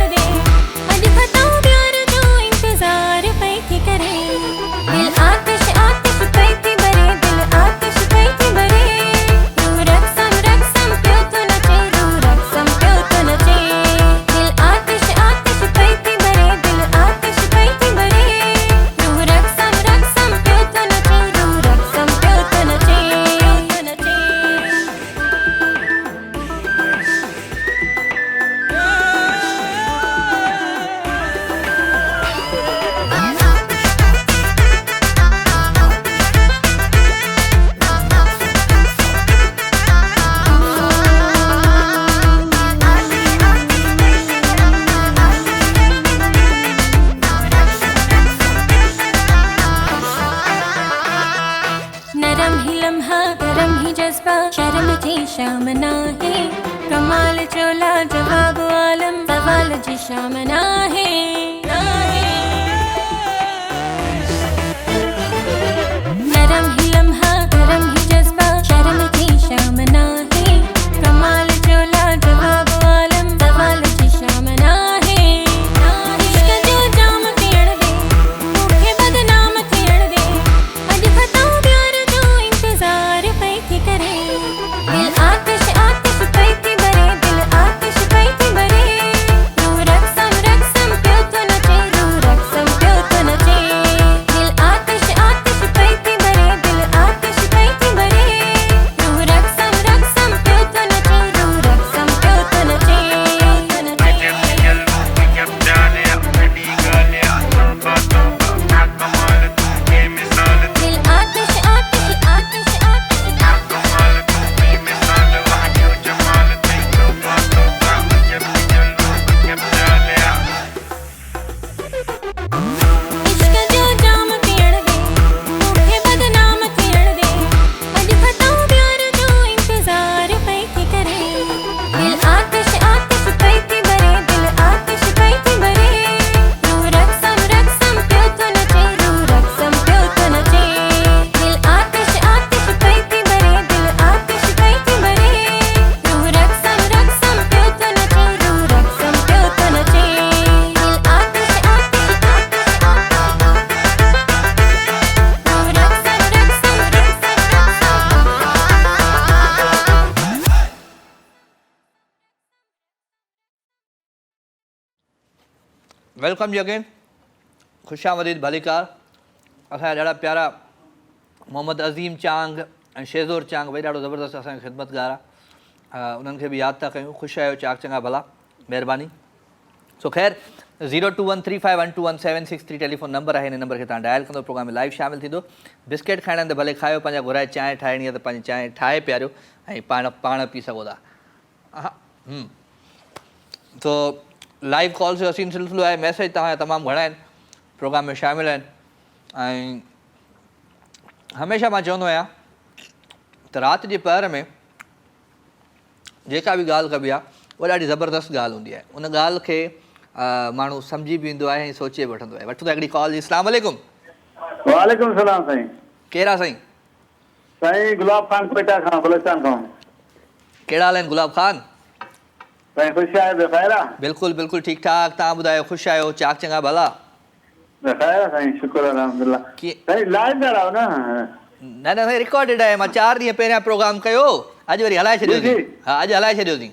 जो लाजवाब आलम सवाल जी शाम ना है नरम ही लम्हा गरम ही जज्बा शर्म की शाम ना है कमाल जो लाजवाब आलम सवाल जी शाम ना है इश्क जो जाम पीण दे मूंखे बदनाम थियण दे अॼु खतां प्यार जो इंतज़ार पई थी करे दिल आतिश आतिश पई थी भरे दिल आतिश पई थी भरे रूह रक़्सम रक़्सम पियो थो नचे रूह रक़्सम पियो थो नचे दिल आतिश आतिश पई थी भरे दिल आतिश पई थी भरे रूह रक़्सम रक़्सम पियो थो नचे रूह रक़्सम पियो थो नचे दिल आतिश आतिश आतिश इश्क जो जाम पीण दे मूंखे बदनाम थियण दे अॼु खतां प्यार जो इंतज़ार पई थी करे दिल आतिश आतिश पई थी भरे दिल आतिश पई थी भरे रूह रक़्सम रक़्सम पियो थो नचे रूह रक़्सम पियो थो नचे दिल आतिश आतिश पई थी भरे दिल आतिश पई थी भरे रूह रक़्सम रक़्सम पियो थो नचे रूह रक़्सम पियो थो नचे दिल आतिश आतिश वेलकम यू अगेन खुशामदीद भलीकार असांजा ॾाढा प्यारा मोहम्मद अज़ीम चांग ऐं शेज़ोर चांग भई ॾाढो ज़बरदस्त असांजो ख़िदमतगार आहे उन्हनि खे बि यादि था कयूं ख़ुशि आहियो चाक चङा भला महिरबानी सो ख़ैर 0213512176 टेलीफोन नंबर आहे हिन नंबर खे तव्हां डायल कंदो प्रोग्राम में लाइव शामिलु थींदो बिस्किट खाइणा आहिनि त भले खायो पंहिंजा घुराए चांहि ठाहिणी आहे त पंहिंजी चांहि ठाहे पियारियो ऐं पाण पी सघो था तो लाइव कॉल जो असीं सिलसिलो आहे मैसेज तव्हांजा तमामु घणा आहिनि प्रोग्राम में शामिलु आहिनि ऐं हमेशह मां चवंदो आहियां त राति जे पहर में जेका बि ॻाल्हि कबी आहे उहा ॾाढी ज़बरदस्त ॻाल्हि हूंदी आहे उन ॻाल्हि खे माण्हू सम्झी बि ईंदो आहे ऐं सोचे बि वठंदो आहे वठूं था हिकिड़ी कॉल जी अस्सलाम वालेकुम वालेकुम सलाम साईं कहिड़ा साईं साईं गुलाब खान पेटा खां बलोचिस्तान खां कहिड़ा हाल आहिनि गुलाब खान साईं ख़ुशि आहियो बख़ैर आहे बिल्कुलु बिल्कुलु ठीकु ठाक तव्हां ॿुधायो ख़ुशि आहियो चाक चङा भला बख़ैर आहे साईं शुक्र अलहमदिल्ला साईं लाइव था रहो न न न साईं रिकॉर्डेड आहे मां 4 ॾींहं पहिरियां प्रोग्राम कयो अॼु वरी हलाए छॾियोसीं हा अॼु हलाए छॾियोसीं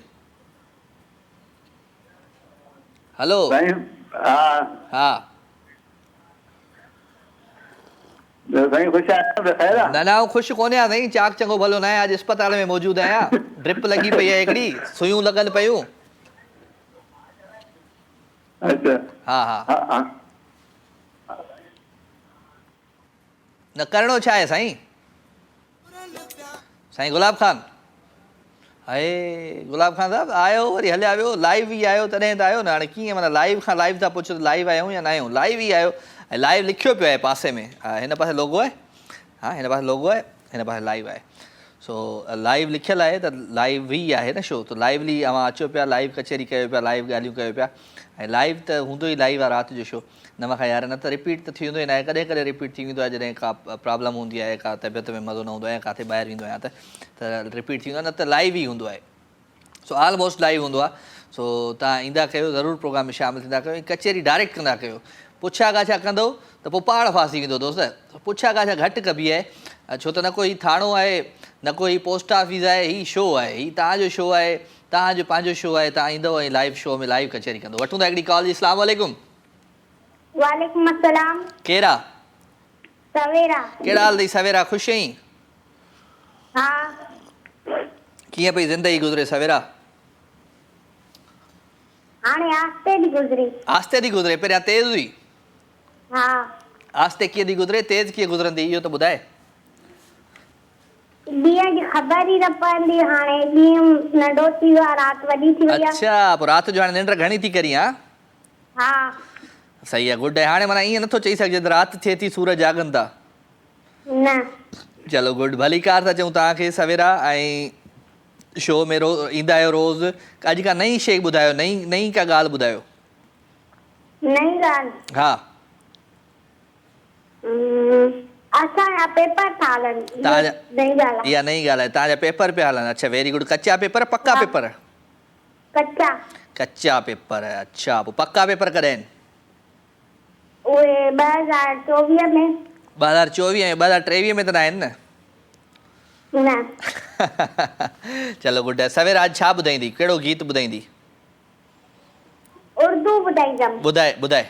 हलो साईं हा हा साईं ख़ुशि आहियो बख़ैर आहे न न आउं ख़ुशि कोन्हे आहियां साईं चाक चङो भलो न आहे अॼु अस्पताल में मौजूदु आहियां ड्रिप लॻी पई आहे हिकिड़ी सुयूं लॻनि पियूं अच्छा हा हा हा हा न करिणो छा आहे साईं साईं गुलाब खान हाय गुलाब खान साहिबु आयो वरी हलिया वियो लाइव ई आयो तॾहिं त आयो न हाणे कीअं माना लाइव खां लाइव था पुछो त लाइव आहियूं या न आहियूं लाइव ई आयो ऐं लाइव लिखियो पियो आहे पासे में हा हिन पासे लोगो आहे हा हिन पासे लोगो आहे हिन पासे लाइव आहे सो लाइव लिखियलु आहे त लाइव ई आहे न शो त लाइवली अवां अचो पिया लाइव कचहरी कयो पिया लाइव ॻाल्हियूं कयो पिया ऐं लाइव त हूंदो ई लाइव आहे राति जो शो न मूंखां यार न त रिपीट त थी वेंदो ई न आहे कॾहिं कॾहिं रिपीट थी वेंदो आहे जॾहिं का प्रॉब्लम हूंदी आहे का तबियत में मज़ो न हूंदो आहे किथे ॿाहिरि वेंदो आहियां त रिपीट थी वेंदो आहे न त लाइव ई हूंदो आहे सो ऑलमोस्ट लाइव हूंदो आहे सो तव्हां ईंदा कयो ज़रूरु प्रोग्राम में शामिलु थींदा कयो ऐं कचहरी डायरेक्ट कंदा कयो पुछा काछा कंदो त पोइ पाण फासी वेंदो दोस्त पुछा काछा घटि कबी आहे छो त न कोई थाणो आहे न कोई पोस्ट ऑफिस आहे हीउ शो आहे हीउ तव्हांजो शो आहे तव्हांजो पंहिंजो शो आहे तव्हां ईंदव ऐं लाइव शो में लाइव कचहरी कंदो वठूं था हिकिड़ी कॉल जी अस्सलाम वालेकुम वालेकुम अस्सलाम कहिड़ा सवेरा कहिड़ा हाल अथई सवेरा ख़ुशि आहीं हा कीअं पई ज़िंदगी गुज़रे सवेरा हाणे आस्ते थी गुज़री आस्ते थी गुज़रे पहिरियां तेज़ हुई हा आस्ते कीअं थी गुज़रे तेज़ कीअं गुज़रंदी इहो त ॿुधाए ॾींहं जी ख़बर ई न पवंदी हाणे ॾींहुं नंढो थी वियो आहे राति वॾी थी वई आहे अच्छा पोइ राति जो हाणे निंड घणी थी करी हा हा सही आहे गुड आहे हाणे माना ईअं नथो चई सघिजे त राति थिए थी सूरज जागनि था न चलो गुड भली कार था चऊं तव्हांखे सवेरा ऐं शो में ईंदा आहियो रोज़, अॼु का नई शइ ॿुधायो, नई का ॻाल्हि ॿुधायो। नई ॻाल्हि हा असांजा पेपर था हलनि, तव्हांजा नई ॻाल्हि आहे। इहा नई ॻाल्हि आहे, तव्हांजा पेपर पिया हलनि। अच्छा वेरी गुड। कच्चा पेपर पक्का पेपर? कच्चा पेपर, अच्छा पोइ पक्का पेपर कॾहिं आहिनि? उहे 2024 में। 2024 ऐं 2023 में त न आहिनि न? न। चलो गुड आहे। सवेरा अॼु छा ॿुधाईंदी, कहिड़ो गीत ॿुधाईंदी? उर्दू ॿुधाईंदमि। ॿुधाए ॿुधाए।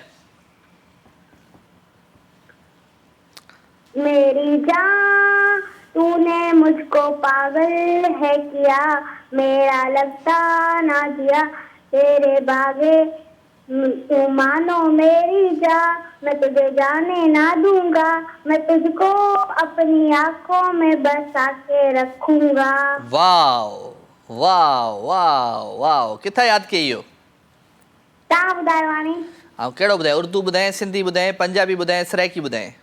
मेरी जान तूने मुझको पागल है किया, मेरा लगता ना दिया तेरे बागे, तू मानो मेरी जान, मैं तुझे जाने ना दूंगा, मैं तुझको अपनी आंखों में बसा के रखूंगा। वाह वाह वाह वाह, किथां यादि कई इहो? तव्हां ॿुधायो हाणे। ऐं कहिड़ो ॿुधाए? उर्दू ॿुधाए, सिंधी ॿुधाए, पंजाबी ॿुधाए, सराइकी ॿुधाए?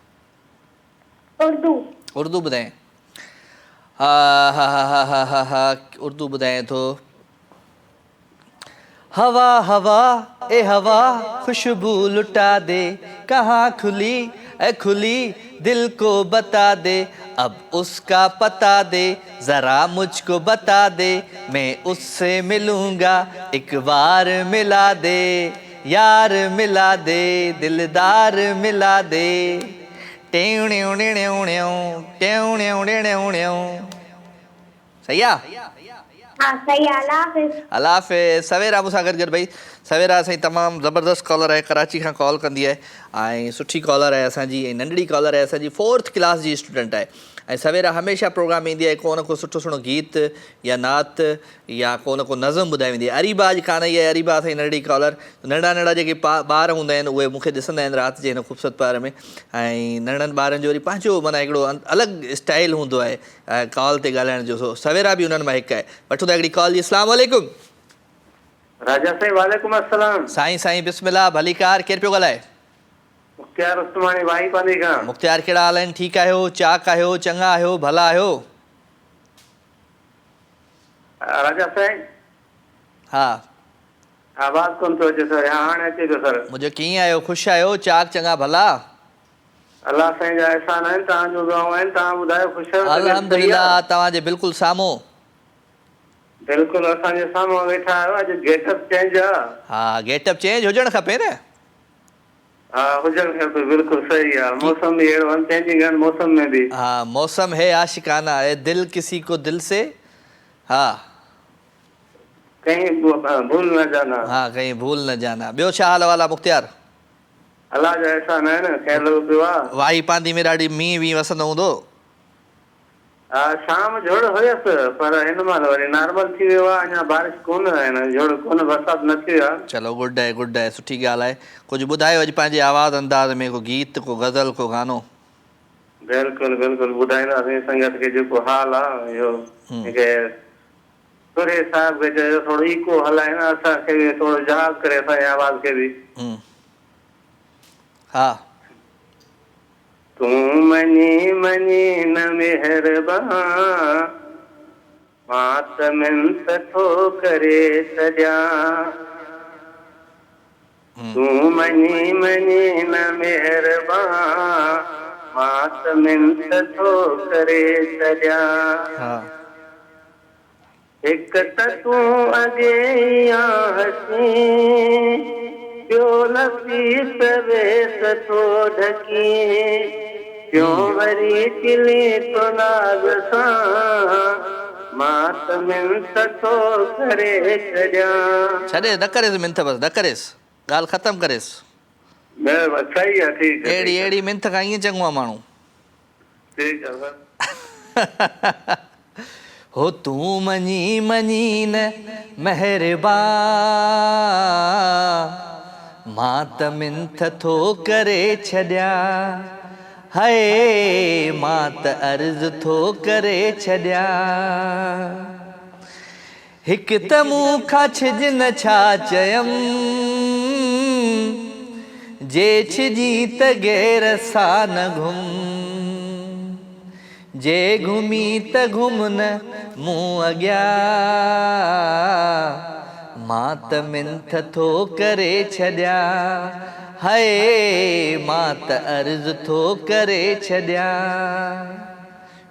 उर्दू ॿुधाए। हा हा हा हा हा हा हा उर्दू ॿुधाए थो। हवा हवा ए हवा खुशबू लुटा दे, कहाँ खुली ए खुली दिल को बता दे, अब उसका पता दे ज़रा मुझको बता दे, मैं उससे मिलूँगा एक बार मिला दे, यार मिला दे दिलदार मिला दे। सही आहे? हाँ सही है। अल्लाह हाफ़िज़। सवेरा मूंसां गॾु गॾु भई सवेरा असांजी तमामु ज़बरदस्त कॉलर आहे, कराची खां कॉल कंदी आहे ऐं सुठी कॉलर आहे असांजी, ऐं नंढड़ी कॉलर आहे असांजी, 4th क्लास जी स्टूडेंट आहे ऐं सवेरा हमेशह प्रोग्राम ईंदी आहे, को न को सुठो सुठो गीत या नात या को न को नज़म ॿुधाए वेंदी आहे। अरीबा अॼु कान आई आहे। अरीबा असांजी नंढड़ी कॉलर। नंढा नंढा जेके ॿार हूंदा आहिनि उहे मूंखे ॾिसंदा आहिनि राति जे हिन ख़ूबसूरत पार में, ऐं नंढनि ॿारनि जो वरी पंहिंजो माना हिकिड़ो अलॻि स्टाइल हूंदो आहे कॉल ते ॻाल्हाइण जो। सवेरा बि उन्हनि मां हिकु आहे। वठूं था हिकिड़ी कॉल जी। अस्सलाम वालेकुम। राजा साईं वालेकुम अस्सलाम। साईं बिस्मिल्लाह। भली कार। केरु पियो ॻाल्हाए? मुख्तियार उस्मानी भाई पानी खां। मुख्तियार कहिड़ा हाल आहिनि? ठीकु आहियो? चाक आहियो? चङा आहियो? भला आहियो? राजा साईं हा आवाज़ कोन थो अचे सर। हाणे अचे थो सर। मुंहिंजो कीअं आहियो? ख़ुशि आहियो? चाक चङा भला? अल्लाह साईं जा एहसान आहिनि, तव्हांजो दुआऊं आहिनि। तव्हां ॿुधायो ख़ुशि आहियो? अल्हम्दुलिल्लाह। तव्हांजे बिल्कुलु साम्हूं। बिल्कुलु असांजे साम्हूं वेठा आहियो। अॼु गेटअप चेंज आहे। हा गेटअप चेंज हुजणु खपे न। हा हुजणु खपे। बिल्कुलु सही आहे। मौसम बि अहिड़ो आहे, चेंजिंग आहे मौसम में बि। हा मौसम है आशिकाना है, दिल किसी को दिल से हा कहीं भूल न जाना। हा कहीं भूल न जाना। ॿियो छा हाल वाला मुख्तियार? अल्लाह जा एहसान आहिनि। ख़ैर लॻो पियो आहे। वाही पांदी में ॾाढी मींहुं वींहुं वसंदो हूंदो? हा शाम झुड़ हुयसि पर हिन महिल वरी नॉर्मल थी वियो आहे। अञा बारिश कोन आहे, झुड़ कोन, बरसाति न थी आहे। चलो गुड आहे सुठी ॻाल्हि आहे। कुझु ॿुधायो अॼु पंहिंजे आवाज़ अंदाज़ में, को गीत, को गज़ल, को गानो? बिल्कुलु बिल्कुलु ॿुधाईंदासीं संगत खे जेको हाल आहे इहो। सुरे साहिब खे चयो थोरो इको हलाए न, असांखे बि थोरो जहाज़ करे असांजी आवाज़ खे बि। हा तूं मनी मनी न मेहरबान, मां त मिंत थो करे छॾियां। तूं मनी मनी न मेहरबान, मां त मिंत थो करे छॾियां। हिक त तूं अॻे हसी, ॿियो लफ़ीस वेस थो ढकी, ॿियो वरी चिली थो नाज़ सां, मां त मिंत थो करे छॾियां। छॾे न करेसि मिंत, बसि न करेसि, ॻाल्हि ख़तमु करेसि। सही आहे, ठीकु आहे। अहिड़ी मिंत खां ईअं चङो आहे माण्हू। ठीकु आहे। हो तूं मञी मञी न महिरबान, मां त मिंथ थो करे छॾियां। हाय मां त अर्ज़ थो करे छॾियां। हिकु त मूं खां छिज न छा चयमि, जे छिजी त गैर सां न घुम, जे घुमी त घुमन मूं अॻियां मां त मिंथ थो करे छॾियां हाय मां त अर्ज़ु थो करे छॾियां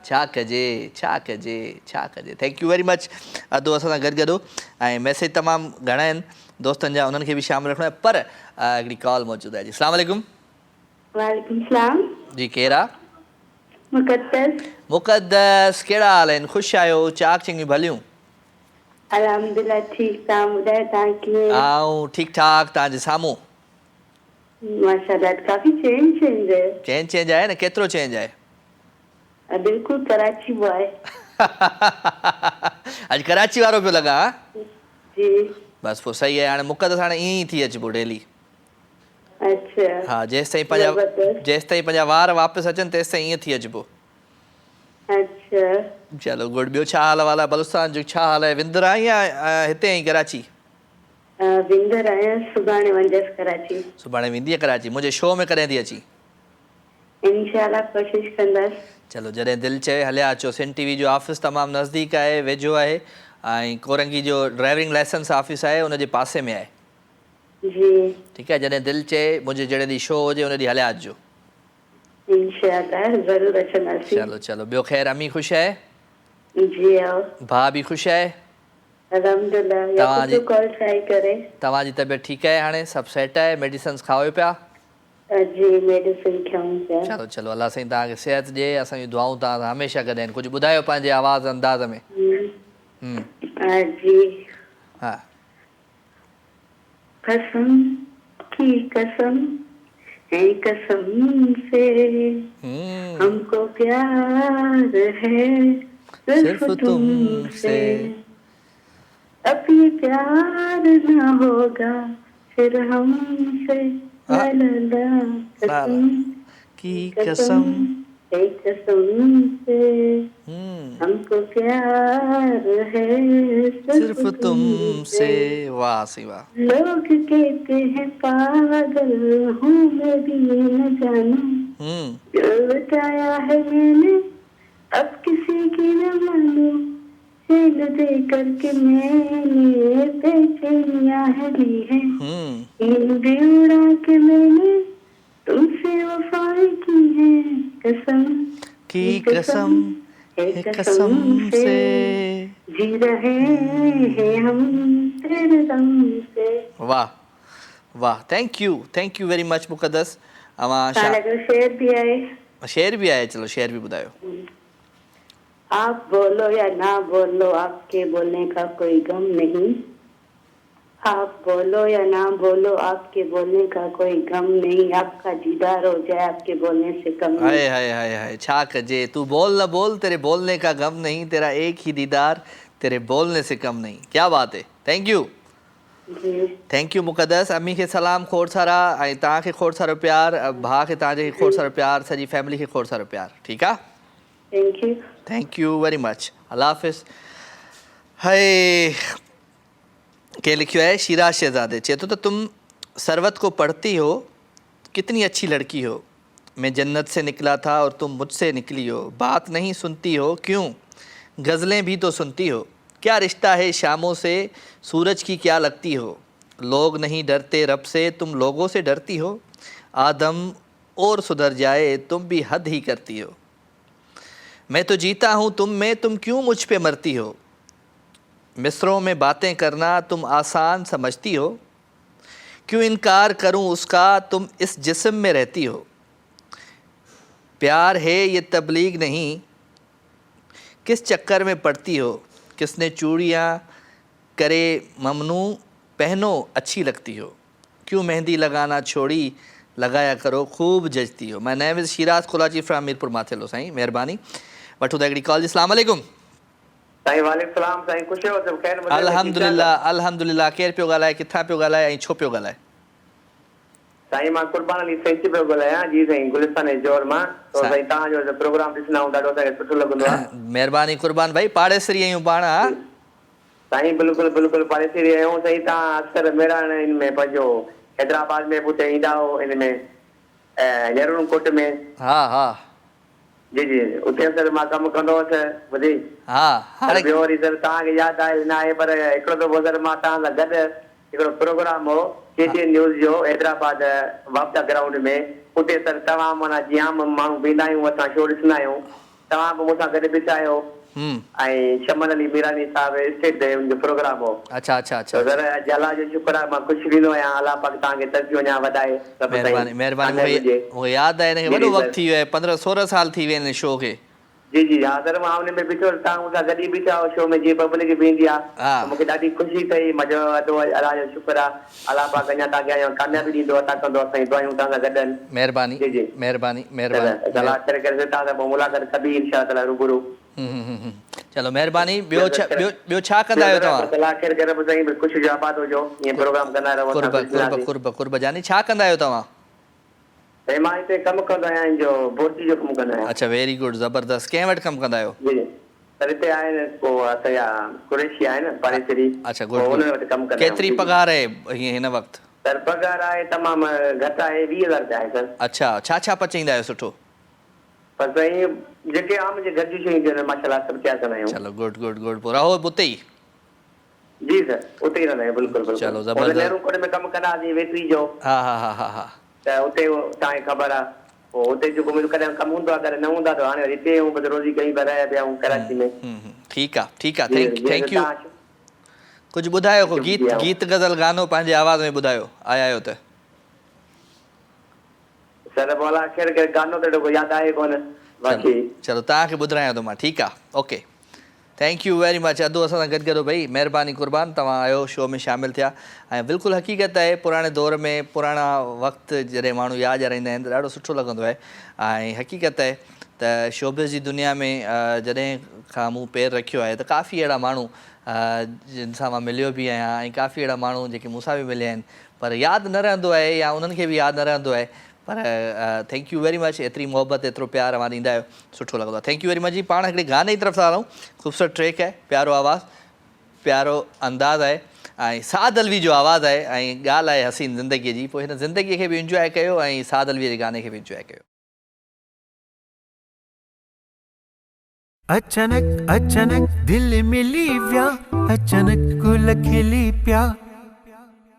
छा कजे छा कजे छा कजे थैंक यू वेरी मच अदो असां सां गॾु ऐं मैसेज तमामु घणा आहिनि दोस्तनि जा उन्हनि खे बि शामिलु रखिणो आहे पर हिकिड़ी कॉल मौजूदु आहे जी अस्सलाम वालेकुम वालेकुम सलाम जी केरु आहे मुक़द्दस मुक़द्दस कहिड़ा हाल आहिनि ख़ुशि आहियो चाक चङियूं भलियूं अल्हम्दुलिल्लाह ठीक तव्हां ॿुधायो तव्हां कीअं ऐं ठीकु ठाक तव्हांजे साम्हूं माशाल्लाह काफ़ी चेंज है चेंज आहे न केतिरो चेंज आहे बिल्कुलु कराची वो है अॼु कराची वारो पियो लॻा हा? जी बसि पोइ सही आहे हाणे मुक़द्दस हाणे ईअं ई थी अचिबो डेली अच्छा हा जेसिताईं पंहिंजा वार वापसि अचनि तेसिताईं ईअं थी अचिबो अच्छा चलो गुड ॿियो छा हाल वाल आहे बलुस्तान जो छा हाल आहे विंदर आई या हिते आई कराची विंदर आहियां सुभाणे वंदसि कराची सुभाणे वेंदी आहे कराची मुंहिंजे शो में कॾहिं थी अची इंशाल्लाह कोशिशि कंदसि चलो जॾहिं दिलि चए हलिया अचो सिन टी वी जो ऑफिस तमामु नज़दीक आहे वेझो आहे ऐं कोरंगी जो ड्राइविंग लाइसेंस ऑफिस आहे उनजे पासे में आहे जी ठीकु आहे जॾहिं दिलि चए मुंहिंजे जॾहिं ॾींहुं शो हुजे उन ॾींहुं हलिया अचिजो इंशाल्लाह ज़रूरु अचंदासीं चलो चलो ॿियो ख़ैरु अमी ख़ुशि आहे जी आओ भाउ बि ख़ुशि आहे अल्हम्दुलिल्लाह कॉल ट्राई करे तव्हांजी तबियत ठीकु आहे हाणे सभु सेट आहे मेडिसिन्स खाओ पिया जी मेडिसिन खाऊं पिया चलो चलो अलाह साईं तव्हांखे सिहत ॾिए असांजी दुआऊं तव्हां सां हमेशह गॾु आहिनि कुझु ॿुधायो पंहिंजे आवाज़ अंदाज़ में जी हा कसम की कसम है कसम से हमको प्यार है सिर्फ तुमसे अब ये प्यार ना होगा फिर हमसे ला ला ला कसम की कसम है कसम से हमको प्यार है सिर्फ तुमसे वाह सी वाह लोग कहते हैं पागल हूँ मैं भी न जानूं जो बताया है मैंने अब किसी की न मानूं चैन दे करके मैंने बेचैनियां है ली है नींद उड़ा के मैंने तुमसे वफाएं की है कसम की कसम है कसम से जी रहे हैं हम तेरे दम से वाह वाह थैंक यू वेरी मच मुक़द्दस शेर भी आए शेर भी आए चलो शेर भी बुधायो आप बोलो या ना बोलो आपके बोलने का कोई गम नहीं आप बोलो या ना बोलो आपके बोलने का कोई गम नहीं आपका दीदार हो जाए आपके बोलने से कम नहीं हाय हाय हाय हाय छा कजे तू बोल न बोल तेरे बोलने का गम नहीं तेरा एक ही दीदार तेरे बोलने से कम नहीं क्या बात है थैंक यू मुक़द्दस अम्मी खे सलाम खोड़ सारा ऐं तव्हांखे खोड़ सारो प्यार भाउ खे तव्हांजे खोड़ सारो प्यार सॼी फैमिली खे खोड़ सारो प्यार ठीकु आहे थैंक यू वेरी मच अल्लाह हाफ़िज़ हाय के लिखियो है शीरा शहजादे चेतो तो तुम सरवत को पढ़ती हो कितनी अच्छी लड़की हो मैं जन्नत से निकला था और तुम मुझसे निकली हो बात नहीं सुनती हो क्यों गज़लें भी तो सुनती हो क्या रिश्ता है शामों से सूरज की क्या लगती हो लोग नहीं डरते रब से तुम लोगों से डरती हो आदम और सुधर जाए तुम भी हद ही करती हो मैं तो जीता हूँ तुम में तुम क्यों मुझ पे मरती हो मिसरों में बातें करना तुम आसान समझती हो क्यों इनकार करूं उसका तुम इस जिस्म में रहती हो प्यार है ये तबलीग नहीं किस चक्कर में पड़ती हो किसने चूड़ियाँ करे ममनू पहनो अच्छी लगती हो क्यों मेहंदी लगाना छोड़ी लगाया करो खूब जचती हो my name is Shiraz Kolachi from Mirpur Mathelo साईं महिरबानी वठो हिकिड़ी कॉल जी अस्सलाम वालेकुम साईं वालेकुम सलाम साईं ख़ुशि हो सभु ख़ैर अल्हम्दुलिल्लाह केरु पियो ॻाल्हाए किथां पियो ॻाल्हाए ऐं छो पियो ॻाल्हाए साईं मां कुर्बान अली सैंची पियो ॻाल्हायां जी साईं गुलिस्तान जोर मां तो साईं तव्हांजो प्रोग्राम ॾिसंदा आहियूं ॾाढो असांखे सुठो लॻंदो आहे महिरबानी कुर्बान भाई पाड़ेसरी आहियूं पाण हा साईं बिल्कुलु पाड़ेसरी आहियूं साईं तव्हां अक्सर मेरान इन में पंहिंजो हैदराबाद में पुठे ईंदा हो इन में नेहरू कोट में हा जी जी उते सर मां कमु कंदो हुअसि ॿुधी हा हाणे ॿियो वरी सर तव्हांखे यादि आहे न आहे पर हिकिड़ो दफ़ो सर मां तव्हां सां गॾु हिकिड़ो प्रोग्राम हो KTN न्यूज़ जो हैदराबाद वापता ग्राउंड में उते सर तव्हां माना जाम माण्हू वेंदा आहियूं असां शो ॾिसंदा आहियूं तव्हां बि मूंसां गॾु ॿिठा आहियो ऐं शमन अली मीरानी साहिब स्टेट ते जो प्रोग्राम हो अच्छा अच्छा अच्छा सर अॼु अलाह जो शुक्र आहे मां ख़ुशि थींदो आहियां अलाह पाक तव्हांखे तरक़ियूं अञा वधाए महिरबानी महिरबानी उहो यादि आहे हिनखे वॾो वक़्तु थी वियो आहे 15-16 साल थी विया आहिनि शो खे जी जी हा सर मां हुन में ॿिठो तव्हां मूंसां गॾु ई बीठा आहियो शो में जीअं पब्लिक वेंदी आहे मूंखे ॾाढी ख़ुशी अथई मज़ो वधो अलाह जो शुक्र आहे अलाह पाक अञा तव्हांखे कामयाबी ॾींदो अता कंदो असांजी दुआयूं तव्हां सां गॾु आहिनि महिरबानी जी जी महिरबानी महिरबानी अलाह करे तव्हां सां पोइ मुलाक़ात कबी इंशा अल्लाह रूबरू चलो महिरबानी ॿियो छा कंदा आहियो तव्हां अलाह ख़ैर करे ॿुधाई ख़ुशी जो आबाद हुजो ईअं प्रोग्राम कंदा रहो कुर्ब जानी छा कंदा आहियो तव्हां ऐं मां हिते कमु कंदो आहियां जो बोटी जो कमु कंदो आहियां अच्छा वेरी गुड ज़बरदस्त कंहिं वटि कमु कंदा आहियो जी जी सर हिते आहे न पोइ असांजा कुरैशी आहे न पारेसरी अच्छा हुन वटि कमु कंदा आहियूं केतिरी पघार आहे हीअं हिन वक़्तु सर पघार आहे तमामु घटि आहे 20,000 रुपया आहे सर अच्छा छा छा पचाईंदा आहियो सुठो पर साईं जेके आम जे घर जूं शयूं आहिनि माशाल्लाह सभु तयारु कंदा आहियूं चलो गुड गुड गुड पोइ रहो उते ई जी सर उते ई रहंदा आहियूं बिल्कुलु बिल्कुलु चलो ज़बरदस्त नेहरू कोट में कमु कंदा हुआसीं वेटरी जो हा हा हा हा हा त उते तव्हांखे ख़बर आहे पोइ हुते जेको मुंहिंजो कॾहिं कमु हूंदो आहे कॾहिं न हूंदा त हाणे हिते हूं बसि रोज़ी कई पिया रहिया पिया हूं कराची में ठीकु आहे थैंक यू कुझु ॿुधायो को गीत गज़ल गानो पंहिंजे आवाज़ में ॿुधायो आया आहियो त सर बोला ख़ैर करे गानो त को यादि आहे कोन बाक़ी चलो तव्हांखे ॿुधायां थो मां ठीकु आहे okay thank you very much अधु असां सां गॾु भई महिरबानी क़ुर्बान तव्हां आयो शो में शामिलु थिया ऐं बिल्कुलु हक़ीक़त आहे पुराणे दौर में पुराणा वक़्तु जॾहिं माण्हू यादि ॾियारींदा आहिनि त ॾाढो सुठो लॻंदो आहे ऐं हक़ीक़त आहे त शोबिज़ जी दुनिया में जॾहिं खां मूं पेर रखियो आहे त काफ़ी अहिड़ा माण्हू जिन सां मां मिलियो बि आहियां ऐं काफ़ी अहिड़ा माण्हू जेके मूंसां बि मिलिया आहिनि पर यादि न रहंदो आहे या उन्हनि खे बि यादि न रहंदो आहे पर थैंक यू वेरी मच एतिरी मोहबत एतिरो प्यार मां ॾींदा आहियो सुठो लॻंदो आहे थैंक यू वेरी मच जी पाण हिकिड़े गाने जी तरफ़ सां हलूं ख़ूबसूरत ट्रैक आहे प्यारो आवाज़ु प्यारो अंदाज़ आहे ऐं साद अलवी जो आवाज़ु आहे ऐं ॻाल्हि आहे हसीन ज़िंदगीअ जी पोइ हिन ज़िंदगीअ खे बि इंजॉय कयो ऐं साद अलवीअ जे गाने खे बि इंजॉय कयो अचानक अचानक दिल मिली विया अचानक गुल खिली पिया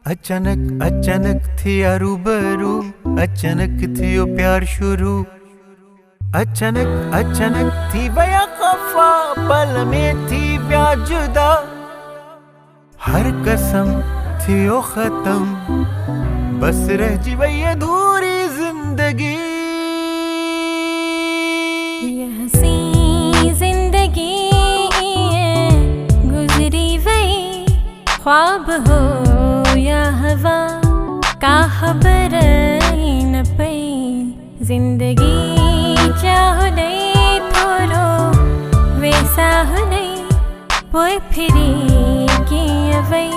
अचानक अचानक थिया रूबरू अचानक थियो प्यार शुरू अचानक अचानक थी वया खफा पल में थी विया जुदा हर कसम थियो खत्म बस रह जी वही अधूरी जिंदगी ये हसी जिंदगी गुजरी वही ख्वाब हो या हवा का खबर न पई जिंदगी चाह नहीं थोरो वैसा नहीं पोए फिरी की अवई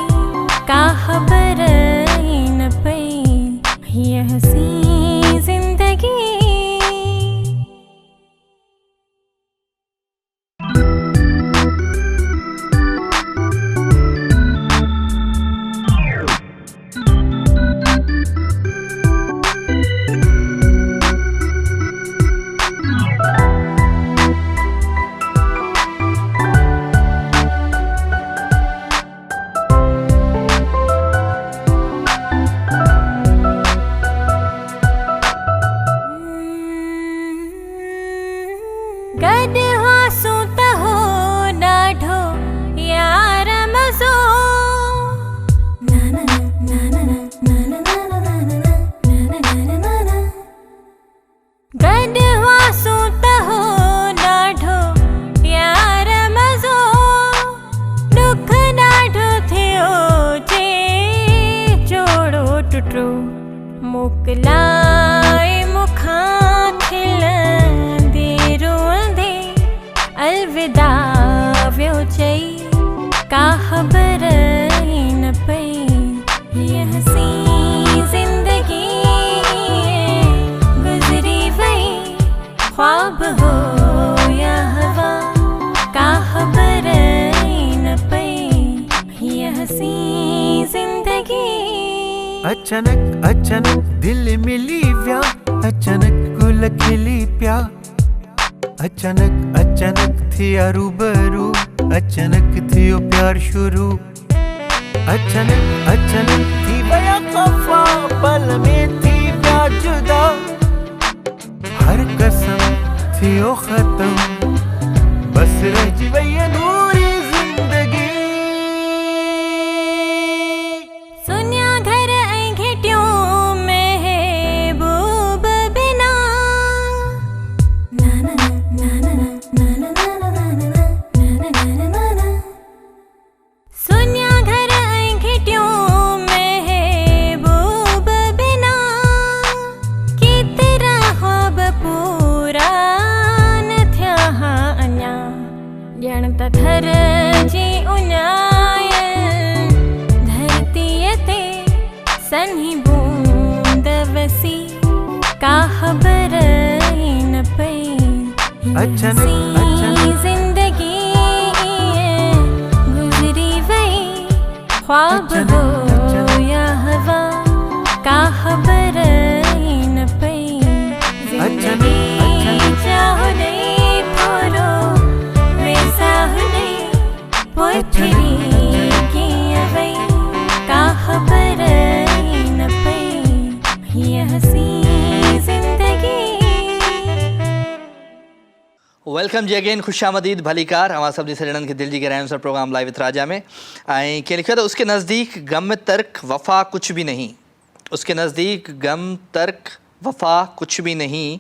का खबर न पई ये हसी जिंदगी मोकलाए मुखां खिलंदे रोंदे अलविदा वियो चई का खबर न पई ये हसी जिंदगी गुजरी वही ख्वाब हो या हवा का खबर न पई ये हसी जिंदगी अचानक अचानक दिल मिली विया अचानक गुल खिली पिया अचानक अचानक थिया रूबरू, अचानक थियो प्यार शुरू, अचानक अचानक थी बया खफा, पल में थी प्यार जुदा, हर कसम थियो खत्म, बस रह जी वही अधूरी जिंदगी। सुनिया घर ऐं घिटियूं महबूब बिना, ना ना ना ना ना ना ना ना ना ना ना ना ना। सुनिया घर ऐं घिटियूं महबूब बिना, केतिरा ख्वाब पूरा न थिया अञा, ॼण त घर जी उञायल धरतीअ ते सन्ही बूंद वसी, का ख़बर ई न पई अचानक सी अचानक ज़िंदगी ईअं गुज़री वई, ख्वाब हो या हवा, का ख़बर ई न पई ज़िंदगी चाहो नहीं थोरो वेसाह नहीं, पोइथिरी कीअं वई, का ख़बर ई न पई हीअ हसी ज़िंदगी। वेलकम जी अगेन, खुश आमदीद भलीकार अवां सभिनी सॼणनि खे दिलि जी गहराइयुनि सां प्रोग्राम लाइव विथ राजा में। ऐं कंहिं लिखियो त उसके नज़दीक गम तर्क वफ़ा कुछ भी नहीं, उसके नज़दीक गम तर्क वफ़ा कुछ भी नहीं,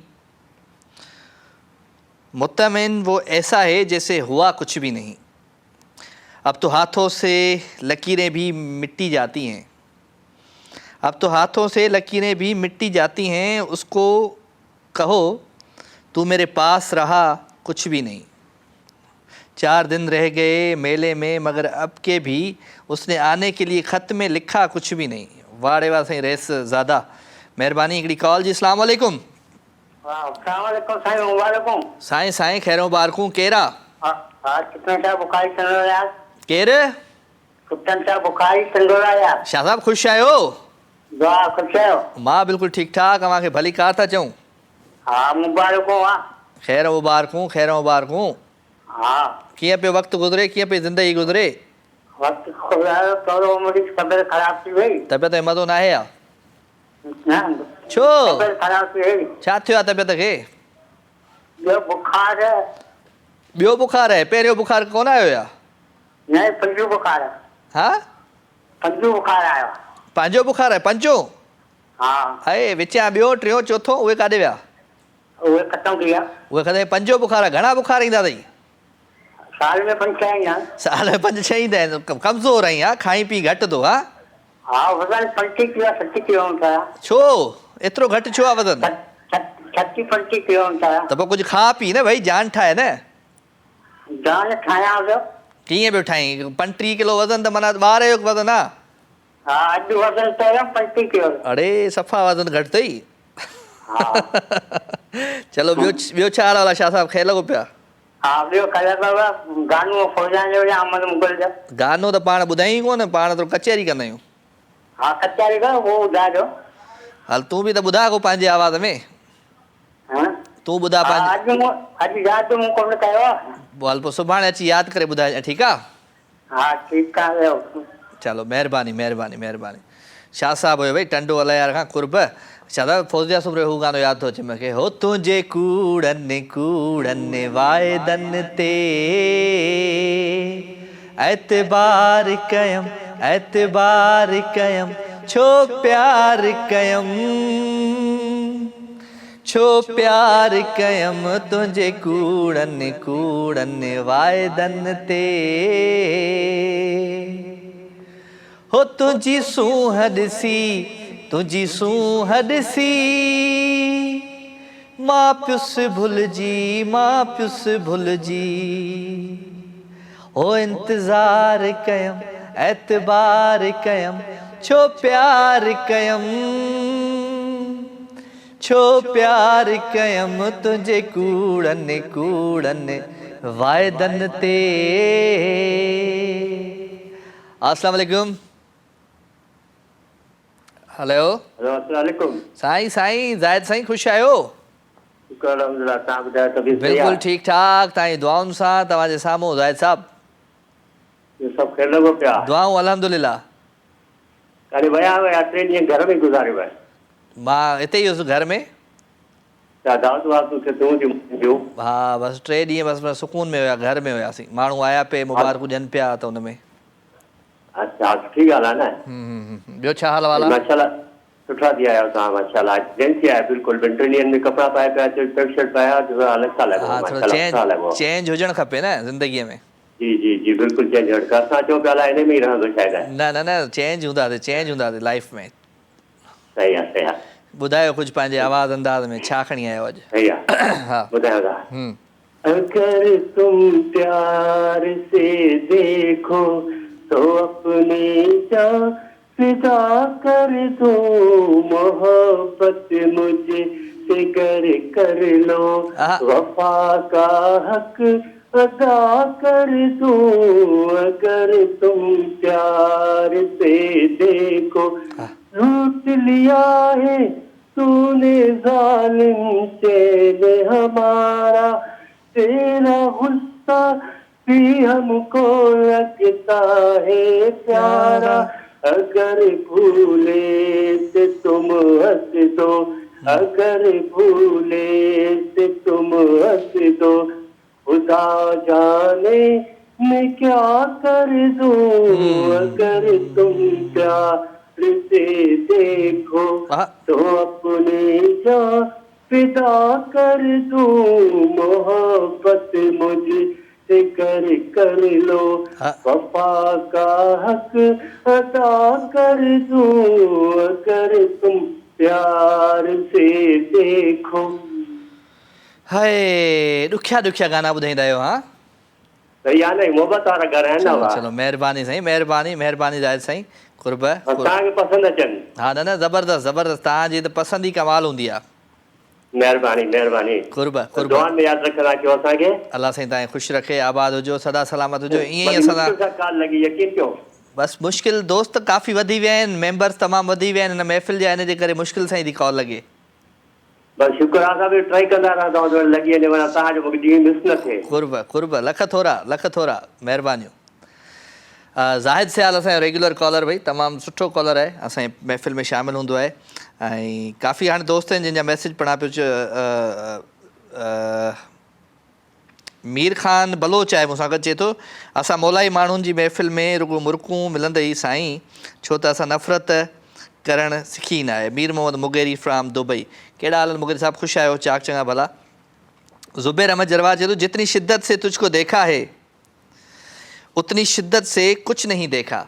मुतमिन वो ऐसा है जैसे हुआ कुछ भी नहीं, अब तो हाथों से लकीरें भी मिट्टी जाती हैं, अब तो हाथों से लकीरें भी मिट्टी जाती हैं, उसको कहो तू मेरे पास रहा कुछ भी नहीं, 4 दिन रह गए मेले में मगर अब के भी उसने आने के लिए ख़त में लिखा कुछ भी नहीं। वाड़े वाह साईं रेस ज़्यादा महिरबानी। हिकिड़ी कॉल जी। अस्सलाम वालेकुम। अस्सलाम वालेकुम साईं, वालेकुम साईं साईं खैरों बारकूं। केरा कितने साहब बुखारी चंदोरा यार, केर कुप्तन साहब बुखारी चंदोरा यार, शाह साहब ख़ुशि आहियो? दुआ खुश आहियो? मां बिल्कुलु ठीकु ठाक, अव्हांखे भली कार था चऊं। हा मुबारकूं। हा खैर मुबारकूं, खैर मुबारकूं। हा कीअं पियो वक़्तु गुज़रे, कीअं पई ज़िंदगी गुज़रे? वक़्तु गुज़ारियो थोरो मुंहिंजी तबियत ख़राब थी वई। तबियत में मज़ो न आहे या? न छो तबियत ख़राब थी वई, छा थियो आहे तबियत खे? ॿियो बुखार ॿियो बुखार आहे? पहिरियों बुखार कोन आयो या? न पंजो बुखार, हा पंजो बुखार आयो। पंहिंजो बुखार आहे? पंजो? हा आहे विचां ॿियो टियों चोथों उहे काॾे विया? उहे ख़तमु थी विया। उहे कॾहिं पंजो बुखार आहे? घणा बुखार ईंदा अथई? साल में 5-6 ईंदा आहिनि। साल में 5-6 ईंदा आहिनि। कमज़ोर आहीं हा, खाई पी घटि थो हा? हा वज़न 35 किलो 60 किलो हूंदा। छो एतिरो घटि छो आहे वज़न? 36-35 किलो हूंदा। त पोइ कुझु खा पी न भई, जान ठाहे न। जान ठाहियां पियो। कीअं पियो ठाहीं? 35 किलो वज़न त माना ॿार जो वज़न आहे। हा अॼु वज़न चयो 35 किलो। अड़े सफ़ा वज़न घटि अथई। हा चलो ॿियो छा हाल आहे शाह साहब, खे लॻो पिया? हा ॿियो कल्ह बाबा गानो फौजान जो या अहमद मुगल जो गानो त पाण ॿुधाई कोन, पाण त कचहरी कंदा आहियूं। हा कचहरी का वो ॿुधाइजो। हल तूं बि त ॿुधा को पंहिंजे आवाज़ में। हा तूं ॿुधा पंहिंजे। अॼु यादि मूं कोन कयो आहे। हल पोइ सुभाणे अची यादि करे ॿुधाइजांइ, ठीकु आहे? हा ठीकु आहे। चलो महिरबानी महिरबानी महिरबानी। शाह साहब हुयो भई टंडो अलायार खां कुर्ब। शाह साहब फौजिया सुब्रे हू गानो यादि थो अचे मूंखे, हो तुंहिंजे कूड़नि कूड़नि वाइदनि ते एतबार कयम एतबार कयम छो प्यार कयम छो प्यार कयम तुंहिंजे कूड़नि कूड़नि वाइदनि ते हो तुझी सूंह ॾिसी तुझी सूंह ॾिसी मां पियुसि भुलिजी मां पियुसि भुलिजी ओ इंतज़ार कयम एतबार कयम छो प्यार कयम छो प्यार कयम तुंहिंजे कूड़नि कूड़नि वाइदनि ते। अस्सलाम वालेकुम। हेलो अस्सलाम वालेकुम। साईं साईं ज़ाहिद साईं ख़ुशि आहियो? शुक्र अल्हम्दुलिल्लाह। तव्हां ॿुधायो तबियत सही बिल्कुलु आहे? ठीकु ठाक तव्हांजी दुआउनि सां तव्हांजे साम्हूं ज़ाहिद साहब सभु ख़ैर लॻो पिया? दुआऊं अल्हम्दुलिल्लाह। काॾे विया हुया 3 ॾींहं घर में गुज़ारियो आहे? मां हिते ई हुयुसि घर में। छा दावत वावतूं थियूं थियूं? हा बसि 3 ॾींहं बसि सुकून में हुया, घर में हुयासीं। माण्हू आया पे मुबारकूं ॾियनि पिया त हुन में। अच्छा सुठी ॻाल्हि आहे न। ॿियो छा हाल वाला? माशाल्लाह सुठा थी आया तव्हां माशाल्लाह। जेंट्स थी आया बिल्कुलु 2 3 ॾींहंनि में कपिड़ा पाए पिया अचो, पैंट शर्ट पाया जो अलॻि सां लॻो हा थोरो माशाल्लाह सुठा लॻो। चेंज हुजणु खपे न ज़िंदगीअ में। जी जी जी बिल्कुलु चेंज हटका असां चओ पिया हिन में ई रहंदो शायदि। न चेंज हूंदासीं लाइफ में। सही आहे सही आहे। ॿुधायो कुझु पंहिंजे आवाज़ अंदाज़ में छा खणी आयो अॼु? सही आहे। हा ॿुधायो था। अगर तुम प्यार से देखो तो अपनी जान फिदा कर दो, मोहब्बत मुझे से कर लो, वफा का हक अदा कर दो। अगर तुम प्यार से देखो, लूट लिया है तूने जालिम चैन हमारा, तेरा गुस्सा भी हमको लगता है प्यारा। अगर भूले से तुम हंस दो, अगर भूले से तुम हंस दो, खुदा जाने मैं क्या कर दूं। अगर तुम प्यार से देखो तो अपनी जान फिदा कर दूं, मोहब्बत मुझे से कर लो, वफा का हक अदा कर दूं। अगर तुम प्यार से देखो। हाय ॾुखिया गाना ॿुधाईंदा आहियो। हा सही आहे न, मोहबत वारा घर आहिनि न। चलो महिरबानी साईं, महिरबानी ज़ाहिद साईं। कुर्ब तव्हांखे पसंदि अचनि? हा न ज़बरदस्त तव्हांजी त पसंदि ई कमाल हूंदी आहे। महिरबानी कुर्ब दुआनि में यादि रखंदा कयो असांखे। अल्लाह साईं तव्हांखे ख़ुशि रखे, आबाद हुजो, सदा सलामत हुजो। ईअं ई असां काल लॻी यकीन कयो। बसि मुश्किल दोस्त काफ़ी वधी विया आहिनि, मेंबर्स तमामु वधी विया आहिनि हिन महफ़िल जा, हिन जे करे मुश्किल सां ई थी कॉल लॻे। बस शुक्र आहे, असां बि ट्राई कंदा रहंदा लॻी वञे वञा तव्हांजो मूंखे ॾींहुं मिस न थिए। कुर्ब लख थोरा महिरबानियूं। ज़ाहिद सियाल असांजो रेगुलर कॉलर भई, तमामु सुठो कॉलर आहे, असांजे महफ़िल में शामिलु हूंदो आहे। ऐं काफ़ी हाणे दोस्त आहिनि जंहिंजा मैसेज पढ़ा पियो। मीर ख़ान बलोच आहे मूंसां गॾु, चए थो असां मौलाई माण्हुनि जी महफ़िल में रुगो मुर्कूं मिलंदई साईं, छो त असां नफ़रत करणु सिखी न आहे। Mir Mohammad Mugheri from Dubai. कहिड़ा हाल आहिनि मुगेरी साहब? ख़ुशि आहियो? चाक चङा भला। ज़ुबैर अहमद जरवा चए थो जितनी शिद्दत से तुझको देखा है उतनी शिद्दत से कुछ नहीं देखा,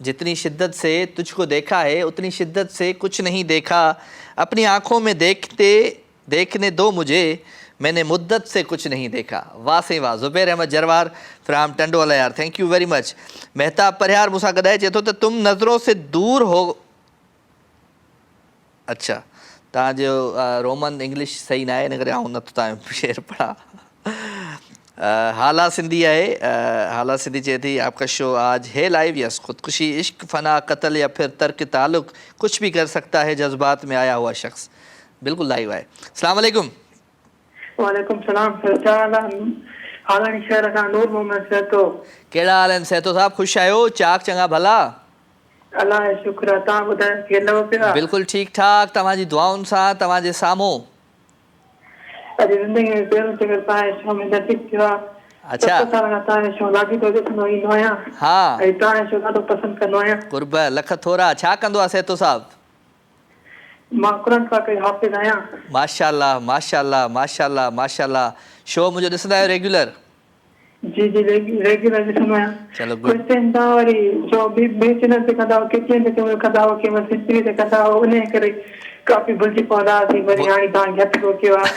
जितनी शिद्दत से तुझको देखा है उतनी शिद्दत से कुछ नहीं देखा, अपनी आँखों में देखने दो मुझे, मैंने मुद्दत से कुछ नहीं देखा। वाह सही वाह। ज़ुबैर अहमद जरवार फ्राम टंडोला यार, thank you very much. Mehtab Parihar मूंसां गॾाए चए थो त तुम नज़रों से दूर हो। अच्छा तव्हांजो रोमन इंग्लिश सही न आहे, इन करे आउं नथो तव्हांजो शेर पढ़ा। हाला सिंधी आहे। हाला सिंधी चए थी आपका शो आज है लाइव। यस, खुदकुशी, इश्क, फना, कत्ल या फिर तर्क ताल्लुक़, कुछ भी कर सकता है जज्बात में आया हुआ शख्स। बिल्कुल लाइव आहे। अस्सलाम वालेकुम। वालेकुम सलाम। हालानी शहर का नूर मोहम्मद सेतो। कहिड़ा हाल आहिनि सेतो साहब? ख़ुशि आहियो? चाक चङा भला? अल्लाह जो शुक्र आहे। तव्हां ॿुधायो कीअं लॻो पिया? बिल्कुलु ठीकु ठाक, तव्हांजी दुआउनि सां, तव्हांजे साम्हूं। अॼु ज़िंदगी में पहिरों चकर तव्हांजे शो में नसीब थियो आहे। अच्छा 7 साल खां तव्हांजो शो लाॻीतो ॾिसंदो ईंदो आहियां। हा ऐं तव्हांजो शो ॾाढो पसंदि कंदो आहियां। कुर्ब लख थोरा। छा कंदो आहे सेतो साहब? मां क़ुरान पाक जो हाफ़िज़ आहियां। माशाअल्लाह माशाअल्लाह माशाअल्लाह माशाअल्लाह। शो मुंहिंजो ॾिसंदा आहियो रेगुलर? जी जी रेगुलर ॾिसंदो आहियां। चलो कुझु टाइम तव्हां वरी जो ॿिए चैनल ते कंदा हुआ, किचन ते कंदा हुआ, कंहिं महिल हिस्ट्री ते कंदा हुआ, उन करे काफ़ी भुलिजी पवंदा हुआसीं। वरी हाणे तव्हां झटि रोकियो आहे।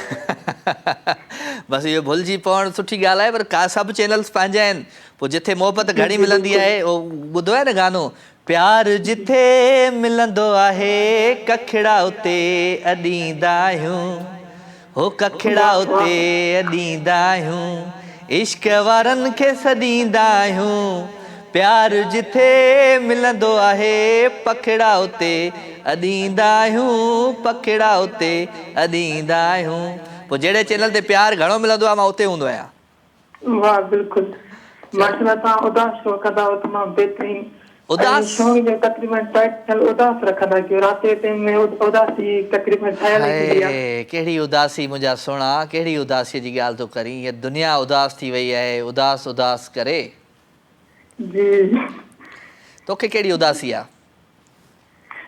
बसि इहो भुलिजी पवणु सुठी ॻाल्हि आहे, पर का सभु चैनल्स पंहिंजा आहिनि। पोइ जिथे मोहबत घणी मिलंदी आहे, उहो ॿुधो आहे न गानो, प्यार जिथे मिलंदो आहे कखिड़ा उते अॾींदा आहियूं, हो कखिड़ा उते अॾींदा आहियूं, इश्क वारनि खे सॾींदा आहियूं। प्यार जिथे मिलंदो आहे पखिड़ा उते अॾींदा आहियूं, पखिड़ा उते अॾींदा आहियूं। पोइ जहिड़े चैनल ते प्यार घणो मिलंदो आहे मां उते हूंदो आहियां। वाह बिल्कुलु माशाल्लाह तव्हां उदास शो कंदा हो तमामु बहितरीन। उदास? शो जो तकरीबन टाइटल उदास रखंदा कयो राति जे टाइम में उदासी तकरीबन ठहियल ई हूंदी आहे। हाय कहिड़ी उदासी मुंहिंजा सुहिणा, कहिड़ी उदासीअ जी ॻाल्हि थो करीं। हीअ दुनिया उदास थी वई आहे, उदास उदास करे। जी तोखे कहिड़ी उदासी आहे?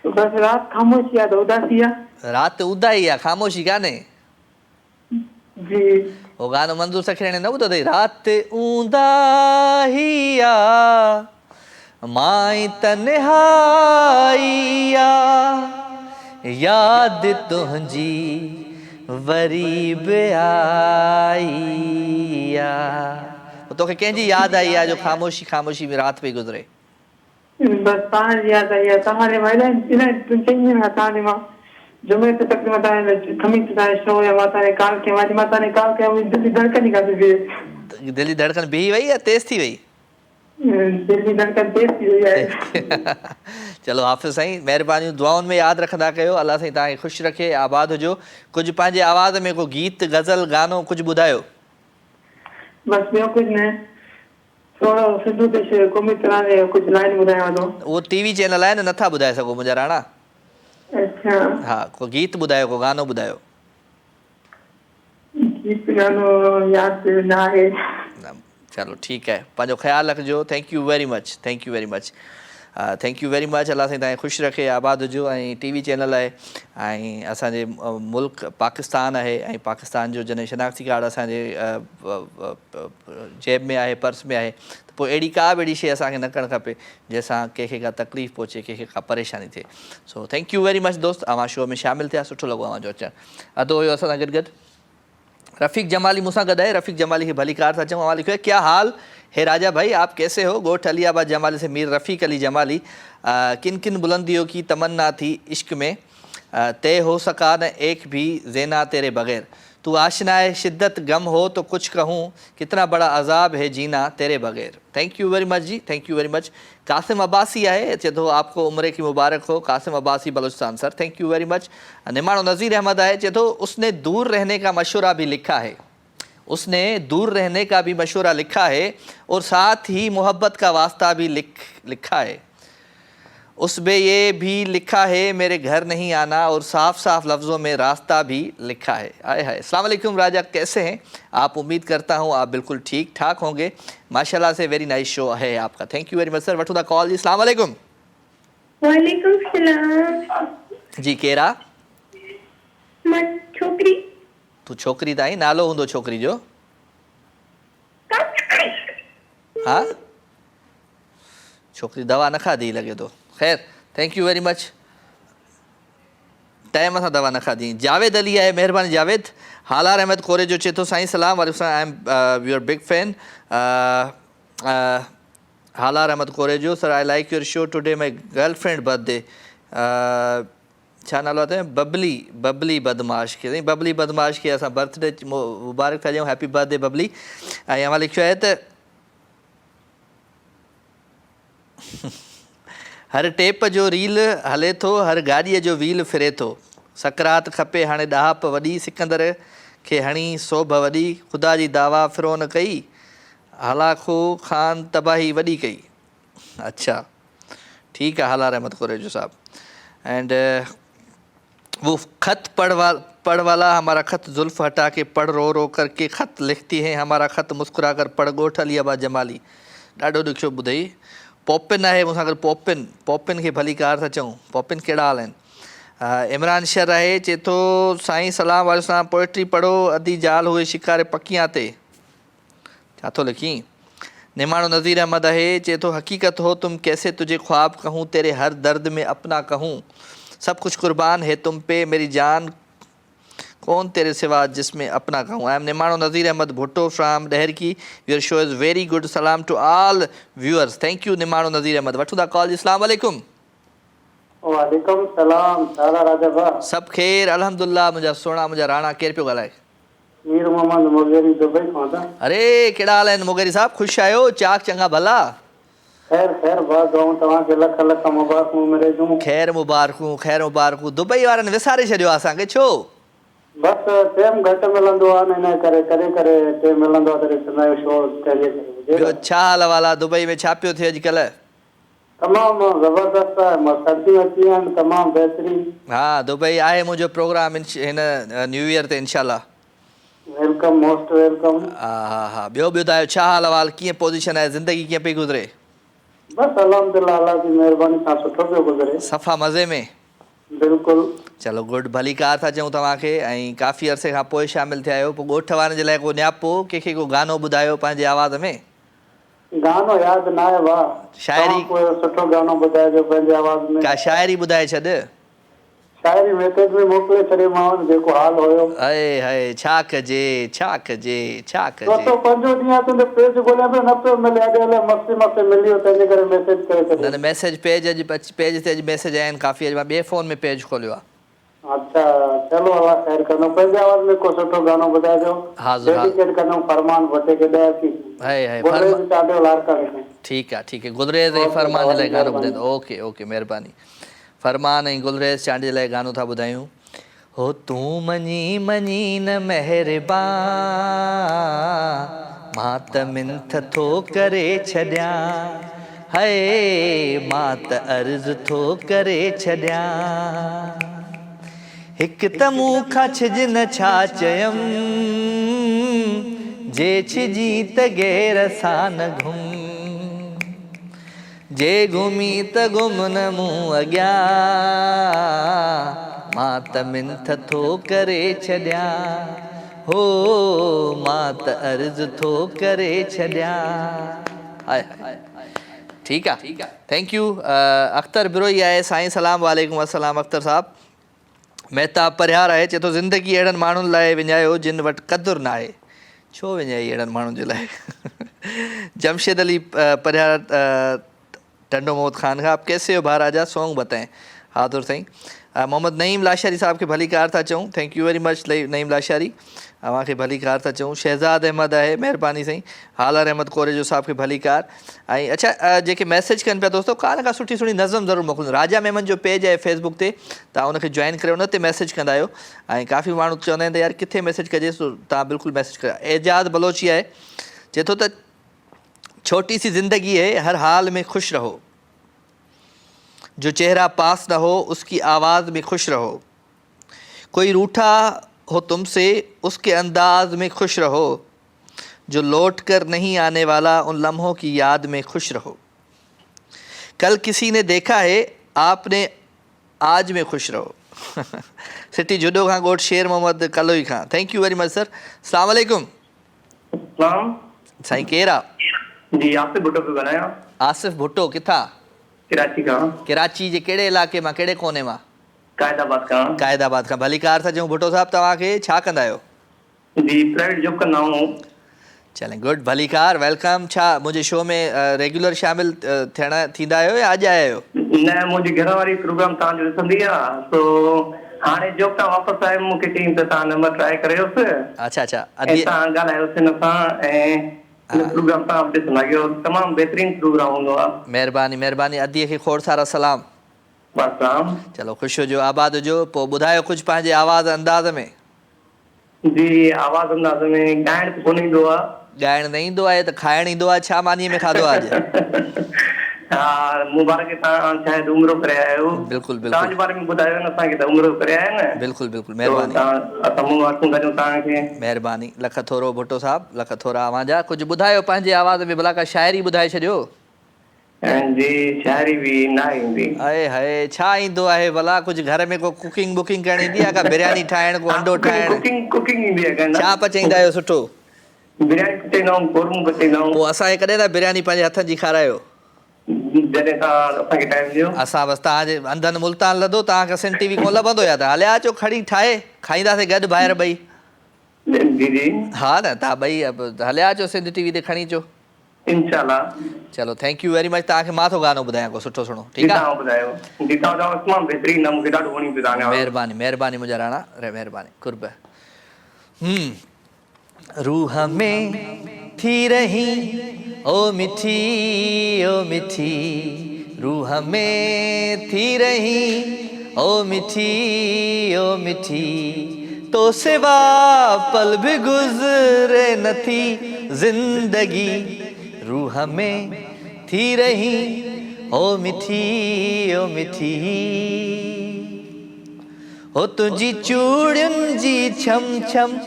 बस रात खामोशी आहे त उदासी आहे। राति उदाई आहे, ख़ामोशी कान्हे। जी वो गानो मंजूर सखियाणी न ॿुधो अथई? राति ऊंदाही आहे माई तन्हाई आहे यादि तुंहिंजी वरी बि आई आहे। तोखे कंहिंजी यादि आई आहे जो ख़ामोशी ख़ामोशी में राति पई गुज़रे? बस तव्हांजी यादि आई आहे। तव्हांजे मां इलाही चङी आहे तव्हांजे मां जुमे ते तकरीबन तव्हांजे खमीस तव्हांजे शो या मां तव्हांजे काल कयो मां तव्हांजे काल कयो दिल्ली धड़कन ई काथे बीहे। दिल्ली धड़कन बीही वई या तेज़ थी वई? दिल्ली धड़कन तेज़ थी वई आहे। चलो हाफ़िज़ साईं, महिरबानी दुआउनि में यादि रखंदा कयो। अल्लाह साईं तव्हांखे ख़ुशि रखे, आबाद हुजो। कुझु पंहिंजे आवाज़ में को गीत गज़ल गानो कुझु ॿुधायो। बस ॿियो कुझु न, थोरो सिंधू ते क़ौमी तराने कुझु लाइन ॿुधायां थो। उहो टीवी चैनल आहे न, नथा ॿुधाए सघो मुंहिंजा राणा। अच्छा हा, को गीत ॿुधायो, को गानो ॿुधायो। गीत गानो यादि न आहे। चलो ठीकु आहे, पंहिंजो ख़्यालु रखिजो। Thank you very much, thank you very much, thank you very much. Allah साईं तव्हांखे ख़ुशि रखे, आबाद हुजो। ऐं टीवी चैनल आहे ऐं असांजे मुल्क पाकिस्तान आहे ऐं पाकिस्तान जो जॾहिं शनाख़्ती कार्ड असांजे जेब में आहे, पर्स में आहे, त पोइ अहिड़ी का बि अहिड़ी शइ असांखे न करणु खपे जंहिंसां कंहिंखे का तकलीफ़ पहुचे, कंहिंखे का परेशानी थिए। So thank you very much दोस्त, अवां शो में शामिलु थिया, सुठो लॻो अवांजो अचणु। अधु हुयो असां सां गॾु रफ़ीक जमाली मूंसां गॾु आहे। रफ़ीक जमाली खे भली कार था चऊं। अवां लिखियो है क्या हाल है राजा भाई, आप कैसे हो? गोठ अलीआबाद जमाली से मीर रफ़ीक अली जमाली। किन किन बुलंदियों की तमन्ना थी इश्क में, तय हो सका न एक भी ज़ेना तेरे बग़ैर, तू आशनाए शिद्दत गम हो तो कुछ कहूँ, कितना बड़ा अजाब है जीना तेरे बग़ैर। थैंक यू वेरी मच जी, thank you very much. Qasim Abbasi आहे, चए थो आपको उम्र की मुबारक हो। Qasim Abbasi Balochistan sir, thank you very much. निमाणो नज़ीर अहमद आहे, चए थो उसने दूर रहने का मशवरा भी लिखा है, उसने दूर रहने का भी मशवरा लिखा है और साथ ही मोहब्बत का वास्ता भी लिखा है। उसमें ये भी लिखा है मेरे घर नहीं आना और साफ साफ लफ्ज़ों में रास्ता भी लिखा है। आए हाय, अस्सलाम वालेकुम राजा, कैसे हैं आप? उम्मीद करता हूँ आप बिल्कुल ठीक ठाक होंगे। माशाल्लाह से वेरी नाइस शो है आपका, thank you very much sir. वठो दा कॉल जी। अस्सलाम वालेकुम। वालेकुम सलाम। जी केरा? मां छोकरी। तू छोकरी ताई, नालो हूंदो छोकरी जो? हाँ, छोकरी दवा न खाधी लॻे थो। ख़ैर, thank you very much. Time सां दवा न खाधी। जावेद अली आहे, महिरबानी जावेद। हालार अहमद कोरे जो चए थो साईं सलाम वालेकुम, I am your big fan. हालार अहमद कोरे जो, sir I like your show today my girlfriend birthday. छा नालो आहे? बबली बदमाश खे। साईं बबली बदमाश खे असां बर्थडे मुबारक था ॾियूं, हैप्पी बर्थडे बबली। ऐं अवां लिखियो आहे त हर टेप जो रील हले थो, हर गाॾीअ जो व्हील फिरे थो, सकरात खपे हाणे ॾहाप वॾी, सिकंदर खे हणी सोभ वॾी, ख़ुदा जी दावा फिरोन कई, हलाखो ख़ान तबाही वॾी कई। अच्छा ठीकु आहे, हालार अहमद कुरेजो साहब। एंड वो खत पढ़ वाला हमारा खत जुल्फ़ हटा के पढ़ रो रो करके ख़त लिखती है, हमारा ख़त मुस्कुरा कर पढ़ गोठ अलीआबाद जमाली। ॾाढो ॾुखियो ॿुधई। पॉपिन आहे मूंसां गॾु, पॉपिन खे भली कार था चऊं। पॉपिन कहिड़ा हाल आहिनि? इमरान शर आहे, चए थो साईं सलाम वाले सां पोइट्री पढ़ो, अधी जाल हुए शिकारे पकियां ते। छा थो लिखी? निमाणो नज़ीर अहमद आहे, चए थो हकीकत हो तुम कैसे तुझे ख्वाब कहूँ, तेरे हर दर्द में अपना कहूँ, सब कुछ कुर्बान है तुम पे मेरी जान, कौन तेरे सिवा जिसमें अपना कहूँ। आई एम निमाणो नज़ीर अहमद भुट्टो फ्राम डहर की, your show is very good, सलाम to all viewers. Thank you निमाणो नज़ीर अहमद। वठूं था कॉल जी। अस्सलाम वालेकुम। वालेकुम सलाम, दादा राजा भाउ। सभु ख़ैर अल्हम्दुलिल्लाह। मुंहिंजा सोना, मुंहिंजा राणा, केरु पियो ॻाल्हाए? मीर मोहम्मद मुगेरी दुबई खां था। अरे कहिड़ा हाल आहिनि मुगेरी साहब? ख़ुशि आहियो? चाक चङा भला? खैर बात दूं तव्हांखे लख लख मुबारकूं मिले जूं। ख़ैर मुबारकूं, ख़ैर मुबारकूं। दुबई वारनि विसारे छॾियो असांखे, छो? बस टाइम घटि मिलंदो आहे न, इन करे करे करे टाइम मिलंदो आहे त ॾिसंदा आहियूं शो पंहिंजे करे। ॿियो छा हाल वाल आहे दुबई में? छा पियो थिए अॼुकल्ह? तमामु ज़बरदस्त आहे, सर्दियूं अची विया आहिनि, तमामु बहितरीन। हा, दुबई आहे मुंहिंजो प्रोग्राम हिन न्यू ईयर ते इनशाला। Welcome, most welcome. हा हा हा, ॿियो ॿुधायो छा हाल वाल, कीअं पोज़ीशन आहे, ज़िंदगी कीअं पई गुज़रे? बस अल्हम्दुलिल्लाह, अल्लाह जी महिरबानी सां सुठो पियो गुज़रे। सफ़ा मज़े में? बिल्कुलु। चलो गुड, भली कार था चऊं तव्हांखे। ऐं काफ़ी अरसे खां पोइ शामिलु थिया आहियो, पोइ ॻोठ वारनि जे लाइ को नियापो, कंहिंखे को गानो ॿुधायो पंहिंजे आवाज़ में। गानो यादि न आहे वाह। शाइरी कोई सुठो गानो ॿुधाइजो पंहिंजे आवाज़ में। का शाइरी ॿुधाए छॾ। शाइरी मैसेज में मोकिले छॾियोमांव, जेको हाल हुयो। अए हाय, छा कजे छा कजे छा कजे। 405 ॾींहं आहे तुंहिंजो पेज ॻोल्हियां पियो, न पियो मिले। अॼु अलाए मस्ती मस्ती मिली वियो, तंहिंजे करे मैसेज करे छॾियो। न मैसेज पेज अॼु पेज ते अॼु मैसेज आहिनि काफ़ी। अॼु मां ॿिए फ़ोन में पेज खोलियो आहे। अच्छा, चलो अल्लाह ख़ैर कंदो। पंहिंजे आवाज़ में को सुठो गानो ॿुधाइजो। हाज़ुर डेडिकेट कंदो फरमान भटे के ॾह की। हाय हाय, गुलरेज़ चाॾियो लारकाणे खे। ठीकु आहे ठीकु आहे, गुलरेज़ ऐं फरमान जे लाइ गानो ॿुधाईंदो। ओके ओके, महिरबानी। फरमान ऐं गुलरेज़ चांड जे लाइ गानो था ॿुधायूं। हो तूं मञी मञी न महिरबान, मां त मिंथ थो करे छॾियां। हाय मां त अर्ज़ु थो करे छॾियां। हिकु त मूं खां छिज न छा चयमि, जे छिजी त गैर सां न घुम, जे घुमी त गुम न मूं अॻियां, मां त मिंथ थो करे छॾियां। हो मां त अर्ज़ु थो करे छॾियां। हाय हाय, ठीकु आहे, थैंक यू। अख्तर बिरोई आहे। साईं सलाम वालेकुम। अस्सलाम अख्तर साहब। महताब परिहार आहे, चए थो ज़िंदगी अहिड़नि माण्हुनि लाइ विञायो जिन वटि क़दुरु न आहे। छो विञाई अहिड़नि माण्हुनि जे लाइ? जमशेद अली परिहार टंडो मोहम्मद ख़ान खां, आप कैसे हो महाराजा, सॉन्ग बताएं। हादुर साईं। मोहम्मद नईम लाशारी साहब खे भली कार था चऊं। Thank you very much Naeem Lashari, अव्हांखे भली कार था चऊं। शहज़ाद अहमद आहे, महिरबानी साईं। हालार अहमद कोरेजो साहब खे भली कार। ऐं अच्छा, जेके मैसेज कनि पिया दोस्तो, कान का सुठी सुठी नज़म ज़रूरु मोकिलियो। राजा मेमन जो पेज आहे फेसबुक ते, तव्हां उनखे जॉइन करे उन ते मैसेज कंदा आहियो। ऐं काफ़ी माण्हू चवंदा आहिनि त यार किथे मैसेज कजे, तव्हां बिल्कुलु मैसेज कयो। एजाज़ बलोची आहे, चए थो त छोटी सी ज़िंदगी है, हर हाल में खुश रहो, जो चेहरा पास न हो उसकी आवाज़ में खुश रहो, कोई रूठा हो तुमसे उसके अंदाज में खुश रहो, जो लौट कर नहीं आने वाला उन लम्हों की याद में खुश रहो, कल किसी ने देखा है आपने आज में खुश रहो। सिटी जुडो खां ॻोठ शेर मोहम्मद कलोई खां। Thank you very much sir. अस्सलाम वालेकुम। साईं केरु आहे? जी आसिफ भुट्टो पियो ॻाल्हायां। आसिफ भुट्टो, किथां? कराची खां। कराची जे कहिड़े इलाइक़े मां, कहिड़े कोने मां? क़ाइदाबाद खां। क़ाइदाबाद खां। भली कार था चऊं। भुट्टो साहब तव्हांखे छा कंदा आहियो? जी प्राइवेट जॉब कंदा आहियूं। चलें गुड, भली कार, वेलकम। छा मुंहिंजे शो में रेगुलर शामिल थींदा आहियो या अॼु आया आहियो? न, मुंहिंजी घरवारी प्रोग्राम तव्हांजो ॾिसंदी आहे, तो हाणे जॉब तां वापसि आयो, मूंखे चयईं त तव्हां नंबर ट्राए करियोसि। अच्छा अच्छा, ऐं तव्हां ॻाल्हायोसीं हिन सां, ऐं प्रोग्राम तव्हां ॾिसंदा आहियो। तमामु बहितरीनु प्रोग्राम हूंदो आहे। महिरबानी महिरबानी। अदीअ खे खोड़ सारा सलाम। चलो ख़ुशि हुजो, आबाद हुजो। पोइ ॿुधायो कुझु पंहिंजे आवाज़ अंदाज़ में। जी आवाज़ अंदाज़ में ॻाइण त कोन ईंदो आहे। ॻाइण न ईंदो आहे त खाइण ईंदो आहे? छा मानीअ में खाधो आहे अॼु? हा, मुबारक, तव्हां शायदि उमिरो करे आया आहियो। बिल्कुलु बिल्कुलु। तव्हांजे बारे में ॿुधायो न, असांखे त उमिरो करे आया आहिनि। बिल्कुलु बिल्कुलु, महिरबानी। तव्हांखे महिरबानी, लख थोरो भुट्टो साहब, लख थोरा अवांजा। कुझु ॿुधायो पंहिंजे आवाज़ में, भला का शाइरी ॿुधाए छॾियो। जी शाइरी बि न ईंदी। अरे हाय, छा ईंदो आहे भला? कुझु घर में को कुकिंग बुकिंग करणु ईंदी आहे? का बिरयानी ठाहिण, को अंडो ठाहिण? कुकिंग ईंदी आहे। छा पचाईंदा आहियो सुठो? बिरयानी पचाईंदा आहियूं, कोरमो पचाईंदा आहियूं। पोइ असांखे कॾहिं न बिरयानी पंहिंजे हथनि जी खारायो? जॾहिं तव्हां असांखे टाइम ॾियो। असां बसि तव्हांजे अंधनि मुल्तान लधो, तव्हांखे सिंध टीवी कोन लभंदो या? त हलिया अचो, खणी ठाहे खाईंदासीं गॾु ॿाहिरि ॿई। जी जी। हा न, तव्हां ॿई हलिया अचो सिंध टीवी ते, खणी अचो इंशाल्लाह। चलो थैंक यू वेरी मच। तव्हांखे मां थो गानो ॿुधायां को सुठो सुठो, ठीकु आहे? महिरबानी महिरबानी मुंहिंजा राणा, महिरबानी कुर्ब। रूह में थी रही ओ मिठी रूह में थी रही ओ मिठी तो सिवा पल भी गुजरे न थी जिंदगी रूह में थी रही ओ मिठी ओ मिठी हो तुझी चूड़ियुनि जी छम छम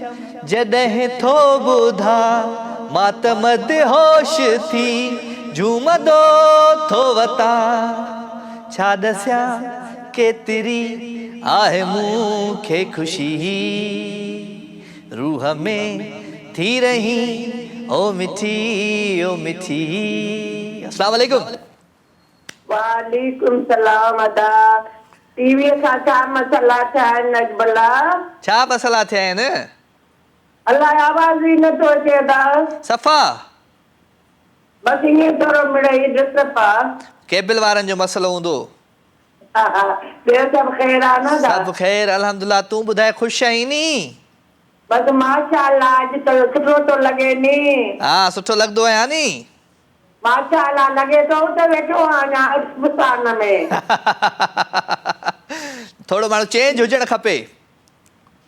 जॾहिं थो ॿुधा मां त मदहोश थी झूमंदो थो वतां छा ॾसियां केतिरी आहे मूंखे ख़ुशी रूह में थी रही ओ मिठी ओ मिठी। अस्सलाम वालेकुम। वालेकुम सलाम अदा। टीवी सां छा मसला थिया आहिनि अजमला? छा मसला थिया आहिनि? अलाए आवाज़ ई नथो अचे अदा। सफ़ा बसि ईअं थोरो मिड़ई डिस्टर्ब आहे। केबल वारनि जो मसलो हूंदो। हा हा ॿियो सभु ख़ैर आहे न? सभु ख़ैर अल्हम्दुलिल्लाह। तूं ॿुधाए ख़ुशि आहीं नी? बसि माशाअल्लाह अॼु त सुठो थो लॻे नी। हा सुठो लॻंदो आहियां नी। माशाअल्लाह लॻे थो त वेठो आहियां अस्पताल में। थोरो माण्हू चेंज हुजणु खपे।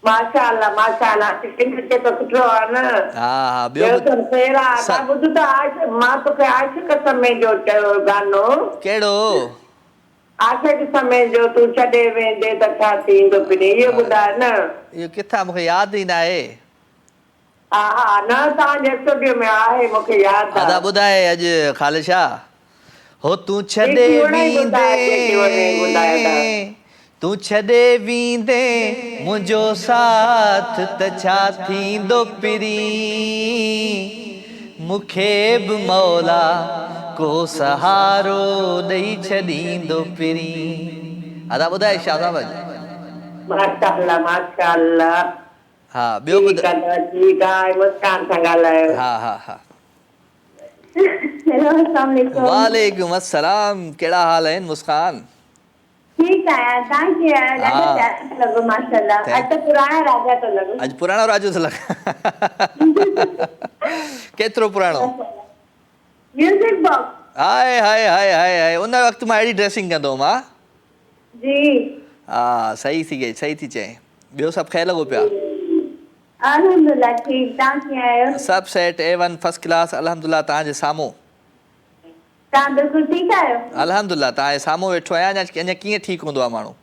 माशाअल्लाह माशाअल्लाह टिके तो सुठो आहे न। हा हा ॿियो सभु ख़ैर आहे। ता ॿुध त मां तोखे आशिक़ समय जो चयो गानो। कहिड़ो? आशिक़ समय जो तूं छॾे वेंदे त छा थींदो पिने इहो ॿुधाए न। इहो किथां मूंखे यादि ई न आहे। हा हा न तव्हांजे स्टूडियो में आहे मूंखे यादि आहे। अदा ॿुधाए अॼु ख़ालिशा हो तूं छॾे वींदे तूं छॾे वींदे मुंहिंजो साथ त छा थींदो पिरी मूंखे बि मौला को सहारो ॾेई छॾींदो पिरी। अदा ॿुधाए शाहज़ाब। माशाअल्लाह माशाअल्लाह। हा ॿियो ॿुधाए। ठीकु आहे मुस्कान सां ॻाल्हायो। हा हा हा। हेलो अस्सलाम वालेकुम। वालेकुम अस्सलाम। कहिड़ा हाल आहिनि मुस्कान? ठीकु आहियां। तव्हां कीअं आहियो? ॾाढो प्यारो लॻो माशाअल्लाह। अॼु पुराणा राजा तो लॻो। अॼु पुराणो राजो थो लॻे। केतिरो पुराणो? Music box. हाय हाय हाय हाय हाय उन वक़्तु मां अहिड़ी ड्रेसिंग कंदो मां। जी हा सही थी गई सही थी चए। ॿियो सभु ख़ैर लॻो पिया? अल्हम्दुलिल्लाह ठीकु। तव्हां कीअं आहियो? सभु सेट A1 फर्स्ट क्लास अल्हम्दुलिल्लाह। तव्हांजे साम्हूं तव्हां बिल्कुलु ठीकु आहियो? अल्हम्दुलिल्लाह तव्हांजे साम्हूं वेठो आहियां। अञा कीअं ठीकु हूंदो आहे माण्हू?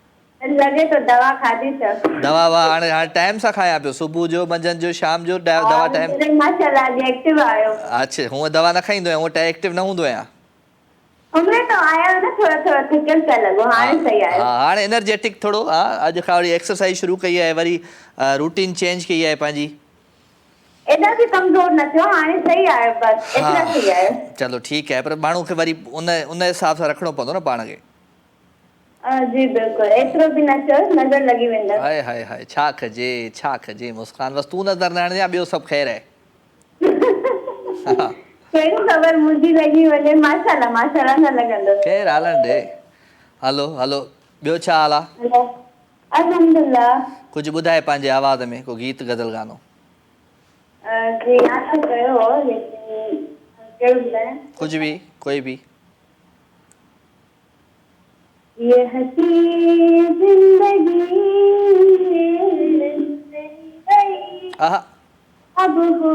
लॻे तो दवा खाधी अथव। दवा हाणे टाइम सां खायां पियो सुबुह जो मंझंदि जो शाम जो दवा टाइम। माशाअल्लाह अॼु एक्टिव आहियो। अच्छा हूअं दवा न खाईंदो आहियां हूअं एक्टिव न हूंदो आहियां। उनमें तो आया न थोड़ा थोड़ा थिकल पिया लॻो। हाणे सही आहियो। हा हाणे एनर्जेटिक थोरो। हा अॼु खां वरी एक्सरसाइज शुरू कई आहे वरी रूटीन चेंज कई आहे पंहिंजी। एॾा बि कमज़ोर न थियो। हाणे सही आहियो बसि एतिरा सही आहियो। चलो ठीकु आहे पर माण्हू खे वरी उन हिसाब सां रखिणो पवंदो न पाण खे। जी बिल्कुलु एतिरो बि न थियो नज़र लॻी वेंदव। हाय हाय हाय छा कजे मुस्कान बसि तूं नज़र न हणजां ॿियो सभु ख़ैर आहे। कहिड़ी ख़बर मुंहिंजी लॻी वञे। माशाअल्लाह माशाअल्लाह न लॻंदो। ख़ैर हलण ॾे। हलो हलो ॿियो छा हाल आहे? अल्हम्दुलिल्लाह। कुझु ॿुधाए पंहिंजे आवाज़ में को गीत गज़ल गानो। जी यादि तो कयो हो लेकिन कहिड़ो ॿुधायां? कुझु भी कोई भी। ये हसी जिंदगी अब हो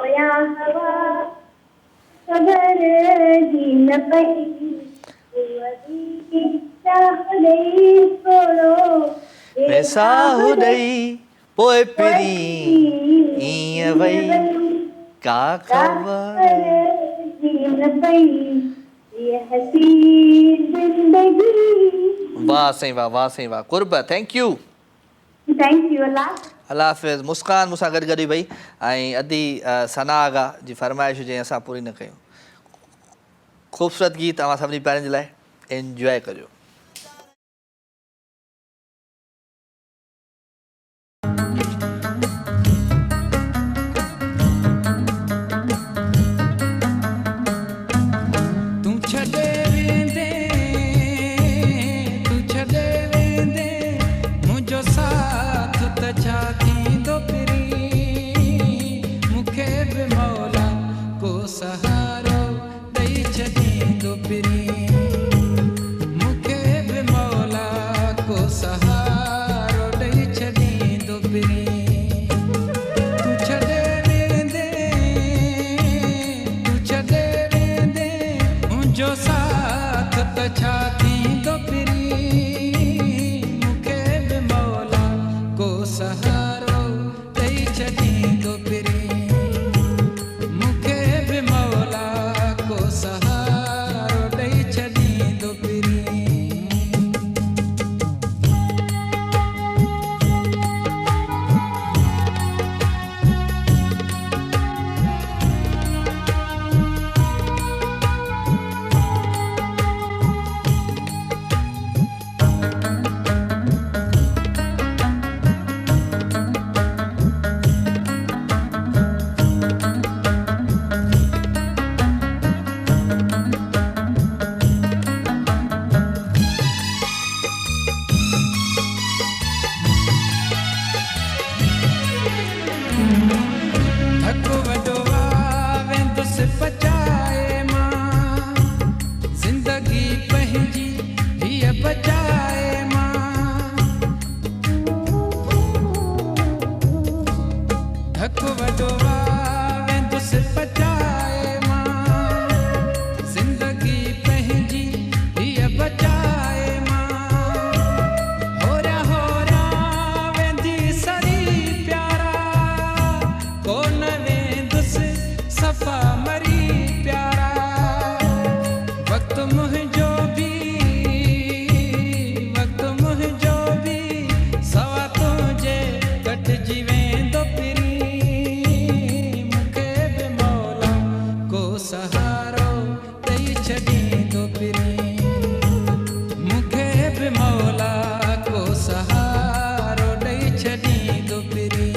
या हवा खबर ही न पई पैसा हुडई पोइ पिरी ईअं वई का ख़बर ही न पई ये हसी जिंदगी। वाह साईं वाह कुर्ब थैंक यू अल्लाह हाफ़िज़। मुस्कान मूंसां गॾु गॾु भई ऐं अदी सना आगा जी फरमाइश हुजे असां पूरी न कयूं। ख़ूबसूरत गीत तव्हां सभिनी प्यारनि जे लाइ एंजॉय कजो। सहारो ॾेई छॾींदो पिरी मूंखे सहारो ॾेई छॾींदो फिरी मूंखे बि मौला को सहारो ॾेई छॾींदो फिरी थको वॾो वेंदुसि पचाए मां ज़िंदगी पंहिंजी हीअ बचाए मां थको वॾो वेंदुसि पचाए मां ज़िंदगी पंहिंजी हीअ बचाए मां होरिया होरिया वेंदी सरी प्यारा कोन वेंदुसि सफ़ा मरी प्यारा वक़्तु मुंहिंजो बि सवा तुंहिंजे कटिजी वेंदो फिरी मूंखे बि मौला को सहारो ॾेई छॾींदो फिरी मूंखे बि मौला को सहारो ॾेई छॾींदो फिरी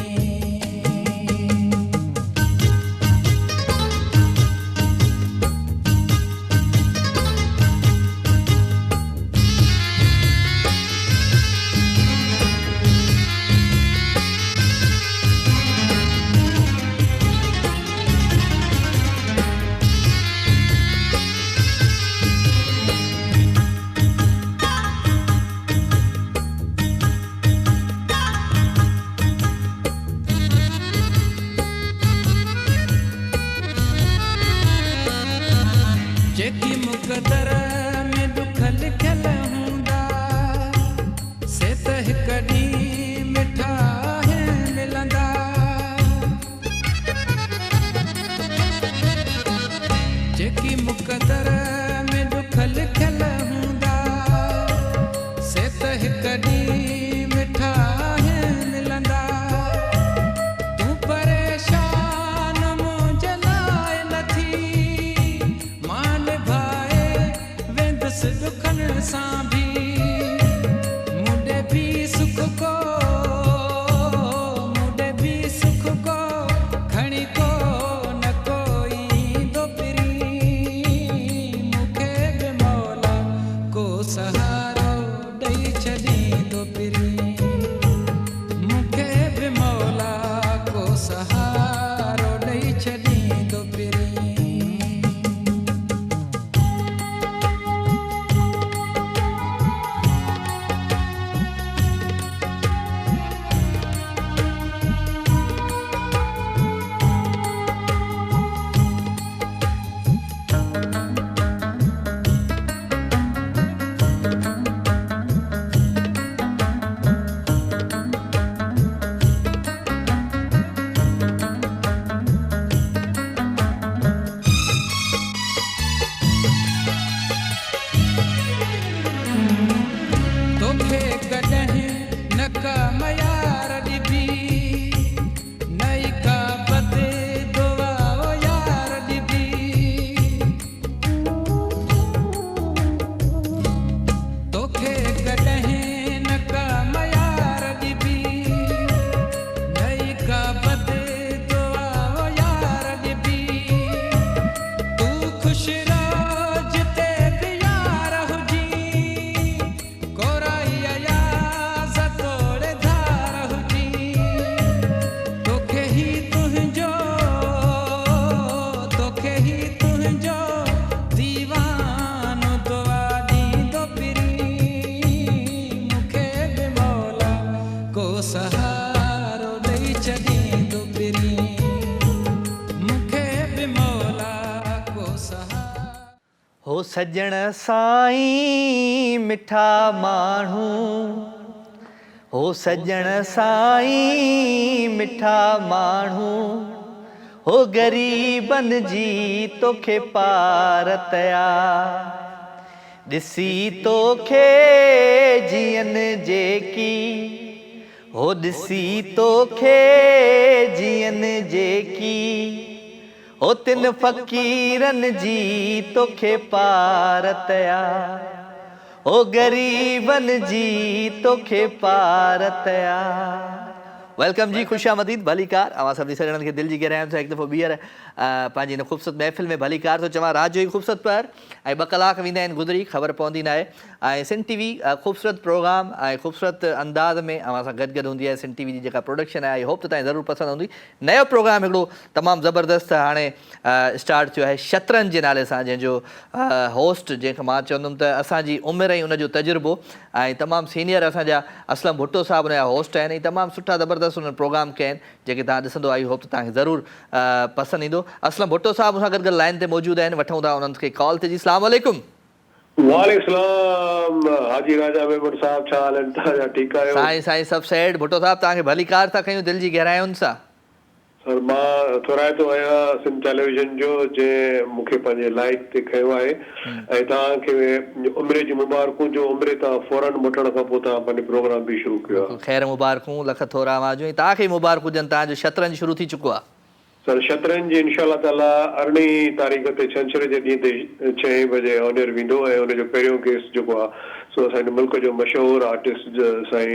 जेकी मुक़दर में दुख लिखियल हूंदा से त हिक ॾींहुं मिठा मिलंदा जेकी मुक़दर में दुख लिखियल हूंदा से त हिक ॾींहुं मिठा मिलंदा तूं परेशान मुंहिंजे लाइ नथी मान भाए वेंदुसि दुखनि सां बि मुंडे बि सुख को खणी को न कोईंदो फिरी मूंखे बि मौला को सहारो ॾेई छॾींदो फिरी मूंखे बि मौला को सहारो ॾेई छॾींदो फिरी तोखे कॾहिं न का मयार ॾिबी नई का बदे दुआ ओ यार ॾिबी तोखे कॾहिं न का मयार ॾिबी नई का बदे दुआ ओ यार ॾिबी तूं ख़ुशि रहो जिते बि यार हुजी कोराई या सतोड़े धार हुजी तोखे ही तुंहिंजो दीवानो दुआ ॾींदो फिरी मूंखे बि मौला को सहारो ॾेई छॾींदो फिरी मूंखे बि मौला को सहारो हो सजण साईं मिठा माण्हू हो सजण साईं मिठा माण्हू हो ग़रीबनि जी तोखे पारतया ॾिसी तोखे जीअनि जेकी हो ॾिसी तोखे जीअनि जेकी हो तिन फ़क़ीरनि जी तोखे पारतया ओ ग़रीबनि जी तोखे पारतया। वेलकम जी, ख़ुशामदीद, भलीकार। अवां सभिनी सॼणनि खे दिलि जी गहराइयुनि सां हिकु दफ़ो ॿीहर पंहिंजी हिन ख़ूबसूरत महफ़िल में भलीकार थो चवां। राति जो ई ख़ूबसूरत पर ऐं 2 कलाक वेंदा आहिनि गुज़री, ख़बर पवंदी न आहे। ऐं सिंध टीवी ख़ूबसूरत प्रोग्राम ऐं ख़ूबसूरत अंदाज़ में अवां सां गॾु हूंदी आहे। सिंध टीवी जी जेका प्रोडक्शन आहे, आई होप त तव्हांखे ज़रूरु पसंदि हूंदी। नयो प्रोग्राम हिकिड़ो तमामु ज़बरदस्त हाणे स्टार्ट थियो आहे शतरंज जे नाले सां, जंहिंजो होस्ट जंहिंखे मां चवंदुमि त असांजी उमिरि ऐं उनजो तजुर्बो ऐं तमामु सीनियर असांजा असलम भुट्टो साहिबु हुनजा होस्ट आहिनि ऐं तमामु सुठा ज़बरदस्त उन्हनि प्रोग्राम कया आहिनि जेके तव्हां ॾिसंदो। आई होप त तव्हांखे ज़रूरु पसंदि ईंदो। असलम भुट्टो साहिबु मूंसां गॾु लाइन ते मौजूदु आहिनि, वठूं था उन्हनि खे कॉल ते। जी अस्सलाम वालेकुम। वालेकुम हाजी राजा मेमन साहब, छा हाल आहिनि तव्हांजा? ठीकु आहियो? साईं सभु सेट। भुट्टो साहिबु तव्हांखे भलीकार था कयूं दिलि जी गहराइयुनि सां। सर मां थोराइतो आहियां सिंध टेलीविज़न जो, जंहिं मूंखे पंहिंजे लाइक ते खयो आहे ऐं तव्हांखे उमिरि जी मुबारकूं जो उमिरि तव्हां फौरन मोटण खां पोइ तव्हां पंहिंजो प्रोग्राम बि शुरू कयो आहे। ख़ैर मुबारकूं, लख थोरा आवाज़ूं। तव्हांखे मुबारकूं हुजनि, तव्हांजो शतरंज शुरू थी चुको आहे। सर शतरंज इंशाअल्लाह ताला 18 तारीख़ ते छंछरु जे ॾींहं ते 6 बजे ऑन एयर वेंदो ऐं हुनजो पहिरियों केस जेको आहे सो असांजे मुल्क जो मशहूरु आर्टिस्ट साईं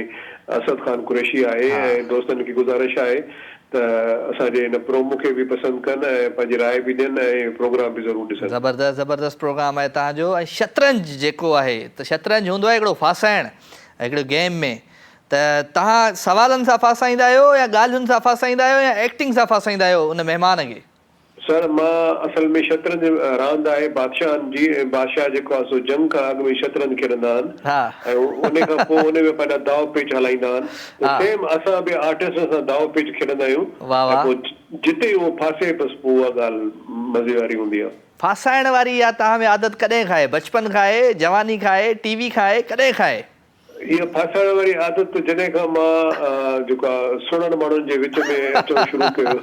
असद ख़ान कुरैशी आहे ऐं दोस्तनि खे गुज़ारिश आहे त असांजे हिन प्रोमो खे बि पसंदि कनि ऐं पंहिंजी राय बि ॾियनि ऐं प्रोग्राम बि ज़रूरु ॾिसनि। ज़बरदस्त प्रोग्राम आहे तव्हांजो। ऐं शतरंज जेको आहे त शतरंज हूंदो आहे हिकिड़ो फासाइण हिकिड़े गेम में, त तव्हां सवालनि सां फासाईंदा आहियो या ॻाल्हियुनि सां फासाईंदा आहियो या एक्टिंग सां फासाईंदा आहियो उन महिमान खे? सर मां असल में शतरंज रांदि आहे बादशाहनि जी, ऐं बादशाह जेको आहे सो जंग खां अॻु में शतरंज खेॾंदा आहिनि ऐं उन खां पोइ उन में पंहिंजा दाव पेच हलाईंदा आहिनि। सेम असां बि आर्टिस्ट सां दाव पेच खेॾंदा आहियूं ऐं पोइ जिते उहो फासे बसि पोइ उहा ॻाल्हि मज़े वारी हूंदी आहे। फासाइण वारी या तव्हां में आदत कॾहिं खाए? बचपन खाए, जवानी खाए, टीवी खाए, कॾहिं खाए? इहा फासाइण वारी आदत जॾहिं खां मां जेको आहे सुणण माण्हुनि जे विच में अचणु शुरू कयो।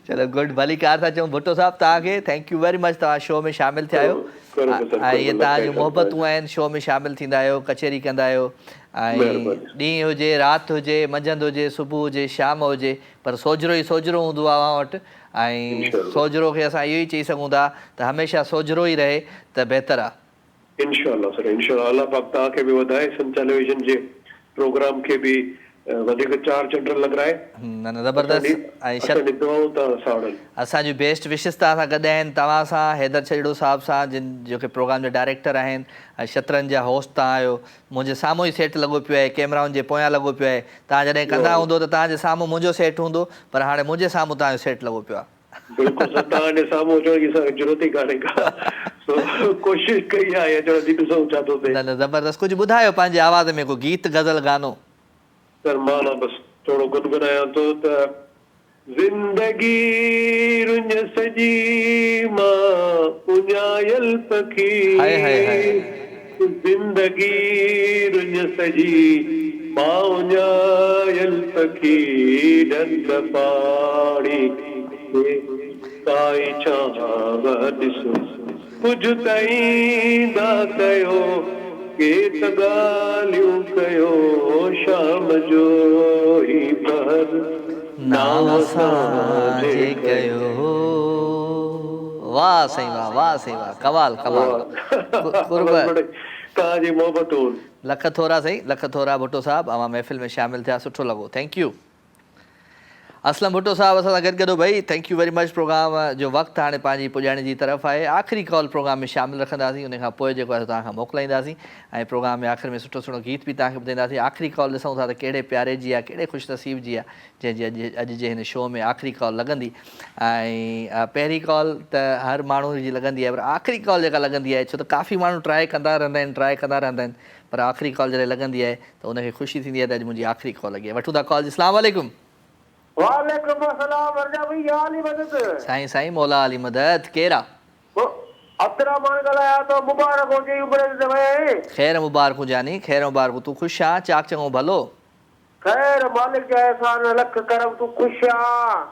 चलो गुड, भलीकार था चऊं। भुट्टो साहिबु तव्हांखे थैंक यू वेरी मच, तव्हां शो में शामिलु थिया आहियो ऐं इहे तव्हांजूं मोहबतूं आहिनि। शो में शामिलु थींदा आहियो, कचहरी कंदा आहियो ऐं ॾींहुं हुजे, राति हुजे, मंझंदि हुजे, सुबुह हुजे, शाम हुजे, पर सोजरो ई सोजरो हूंदो आहे अव्हां वटि ऐं सोजरो खे असां इहो ई चई सघूं था त हमेशह सोजरो ई रहे त बहितरु आहे। इंशाअल्लाह सर, इंशाअल्लाह। अल्लाह पाक तव्हांखे बि वधाए, सिंध टेलीविज़न जे प्रोग्राम खे बि वधीक चार चंड लॻाए। न ज़बरदस्त। ऐं असांजी बेस्ट विशिस तव्हां सां गॾु आहिनि, तव्हां सां हैदर छजड़ो साहिब सां जिन जेके प्रोग्राम जा डायरेक्टर आहिनि ऐं शतरंज जा होस्ट तव्हां आहियो। मुंहिंजे साम्हूं ई सेट लॻो पियो आहे, कैमराउनि जे पोयां लॻो पियो आहे। तव्हां जॾहिं कंदा हूंदो त तव्हांजे साम्हूं मुंहिंजो सेट हूंदो, पर हाणे मुंहिंजे साम्हूं तव्हांजो सेट लॻो पियो आहे। बिल्कुलु सर, तव्हांजे साम्हूं अचण जी असांखे ज़रूरत ई कान्हे का, कोशिशि कई आहे अचण जी, ॾिसूं छा थो थिए। न ज़बरदस्त। कुझु ॿुधायो पंहिंजे आवाज़ में को गीत गज़ल गानो। सर मां न बसि थोरो गुनगुनायां थो त ज़िंदगी रुंज सजी मां उञायल पखी, ज़िंदगी रुंज सजी मां उञायल पखी, ॾंद पाणी काई छांव ॾिसो कुझु ताईंदा कयो के त ॻाल्हियूं कयो शाम जो ई पर नाम असांजे कयो। वाह साईं वाह, वाह साईं वाह, कमाल कमाल। तव्हांजी मोहबतूं लख थोरा साईं, लख थोरा। भुट्टो साहिबु अवां महफ़िल में शामिलु थिया, सुठो लॻो, थैंक यू। असलम भुट्टो साहिबु असां सां गॾु भई, thank you very much. Programme जो वक़्तु हाणे पंहिंजी पुॼाइण जी तरफ़ आहे। आख़िरी कॉल प्रोग्राम में शामिलु रखंदासीं, उन खां पोइ जेको आहे तव्हां खां मोकिलाईंदासीं ऐं प्रोग्राम में आख़िर में सुठो सुठो गीत बि तव्हांखे ॿुधाईंदासीं। आख़िरी कॉल ॾिसूं था त कहिड़े प्यारे जी आहे, कहिड़े ख़ुशनसीब जी आहे जंहिंजी अॼु जे हिन शो में आख़िरी कॉल लॻंदी। ऐं पहिरीं कॉल त हर माण्हू जी लॻंदी आहे, पर आख़िरी कॉल जेका लॻंदी आहे, छो त काफ़ी माण्हू ट्राए कंदा रहंदा आहिनि, पर आख़िरी कॉल जॾहिं लॻंदी आहे त उनखे ख़ुशी थींदी आहे त अॼु मुंहिंजी आख़िरी कॉल लॻी आहे। वठूं था कॉल। अस्सलाम वालेकुम। वालेकुम अस्सलाम, वर्जा भाई, हाल ही मदद साईं साईं, मौला अली मदद। केरा अब्दुर्रहमान ॻाल्हाया तो मुबारक हुजे उबरे ते वए ख़ैर मुबारक जानी, ख़ैर मुबारक। तू ख़ुशि आ? चाक चङो भलो? खैर मालिक जा एहसान लख करम। तू खुश आ?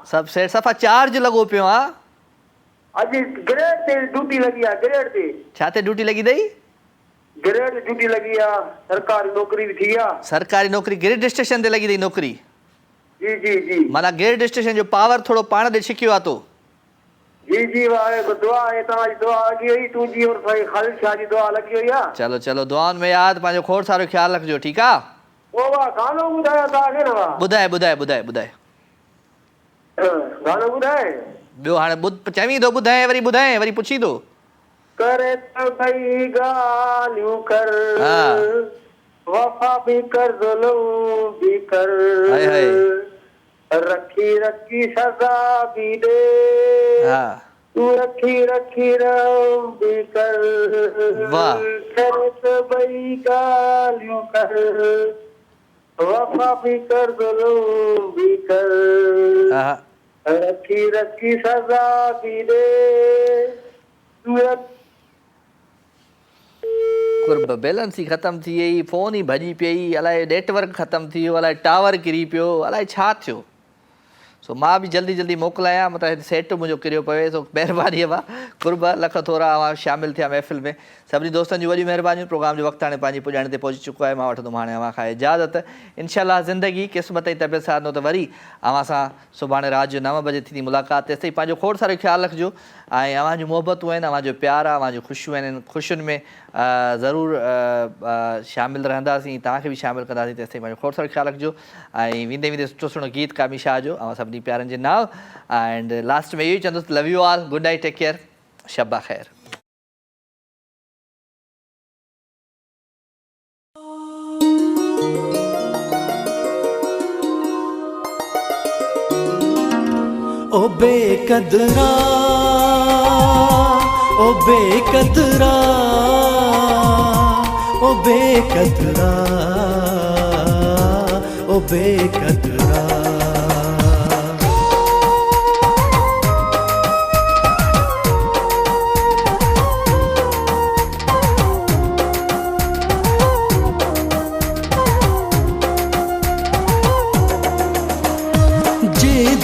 सब सेठ। सफ़ा चार्ज लॻो पियो आहे? अॼु ग्रेड ते ड्यूटी लगी आहे। ग्रेड ते छा ते ड्यूटी लॻी अथई? ग्रेड ते ड्यूटी लगी आहे। सरकारी नौकरी भी थी आहे। सरकारी नौकरी ग्रेड स्टेशन ते लॻी अथई नौकरी? जी जी जी। माना ग्रेड स्टेशन जो पावर थोरो पाण ॾे छिकियो आहे तो? जी जी वाहे को दुआ है। तव्हांजी दुआ लगी हुई। तुंहिंजी और साईं ख़ालिद शाह जी दुआ लगी हुई आहे। चलो चलो, दुआउनि में यादि। पंहिंजो खोड़ सारो ख़्यालु रखिजो, ठीकु आहे? ओ वाह गानो ॿुधायो तव्हांखे न? वाह ॿुधाए ॿुधाए ॿुधाए ॿुधाए गानो ॿुधाए। ॿियो हाणे चवीं थो ॿुधाए, वरी ॿुधाए, वरी पुछी थो। करे त भई ॻाल्हियूं कर, वफ़ा भी कर, ज़ुल्म भी कर, हाय हाय रखी रखी सज़ा भी दे, तू रखी रखी रहम भी कर। वाह। करे त भई ॻाल्हियूं कर, वफ़ा भी कर, ज़ुल्म भी कर, रखी रखी सज़ा भी दे, तू कुर्ब बैलेंस ही ख़तम थी वई, फ़ोन ही भॼी पई, अलाए नेटवर्क ख़तम थी वियो, अलाए टावर किरी पियो, अलाए छा थियो। सो मां भी जल्दी जल्दी मोकिलायां, मतिलबु सेट मुंहिंजो किरियो पवे। सो महिरबानी आहे कुर्ब लख थोरा शामिल थिया महफ़िल में। सभिनी दोस्तनि जूं वॾियूं महिरबानियूं। प्रोग्राम जो वक़्तु हाणे पंहिंजी पुॼाइण ते पहुची चुको आहे। मां वठंदुमि हाणे अव्हां खां इजाज़त। इंशाअल्लाह ज़िंदगी क़िस्मत ऐं तबियत साथ न त वरी अव्हां सां सुभाणे राति जो 9 बजे थींदी मुलाक़ात। तेसिताईं पंहिंजो खोड़ सारो ख़्यालु रखिजो ऐं अव्हां जूं मोहबतूं आहिनि, अव्हां जो प्यार आहे, अव्हां जूं ख़ुशियूं आहिनि, ख़ुशियुनि में ज़रूरु शामिल रहंदासीं, तव्हांखे बि शामिल कंदासीं। तेसिताईं पंहिंजो खोड़ सारो ख़्यालु रखिजो ऐं वेंदे वेंदे सुठो सुठो गीत कामी शाह जो अव्हां सभिनी प्यारनि जे नाव। एंड लास्ट में इहो ई चवंदुसि, love you all, good night, take care, शब्बा ख़ैर। ओ बेकदरा, ओ बेकदरा, ओ बेकदरा, ओ बेकदरा।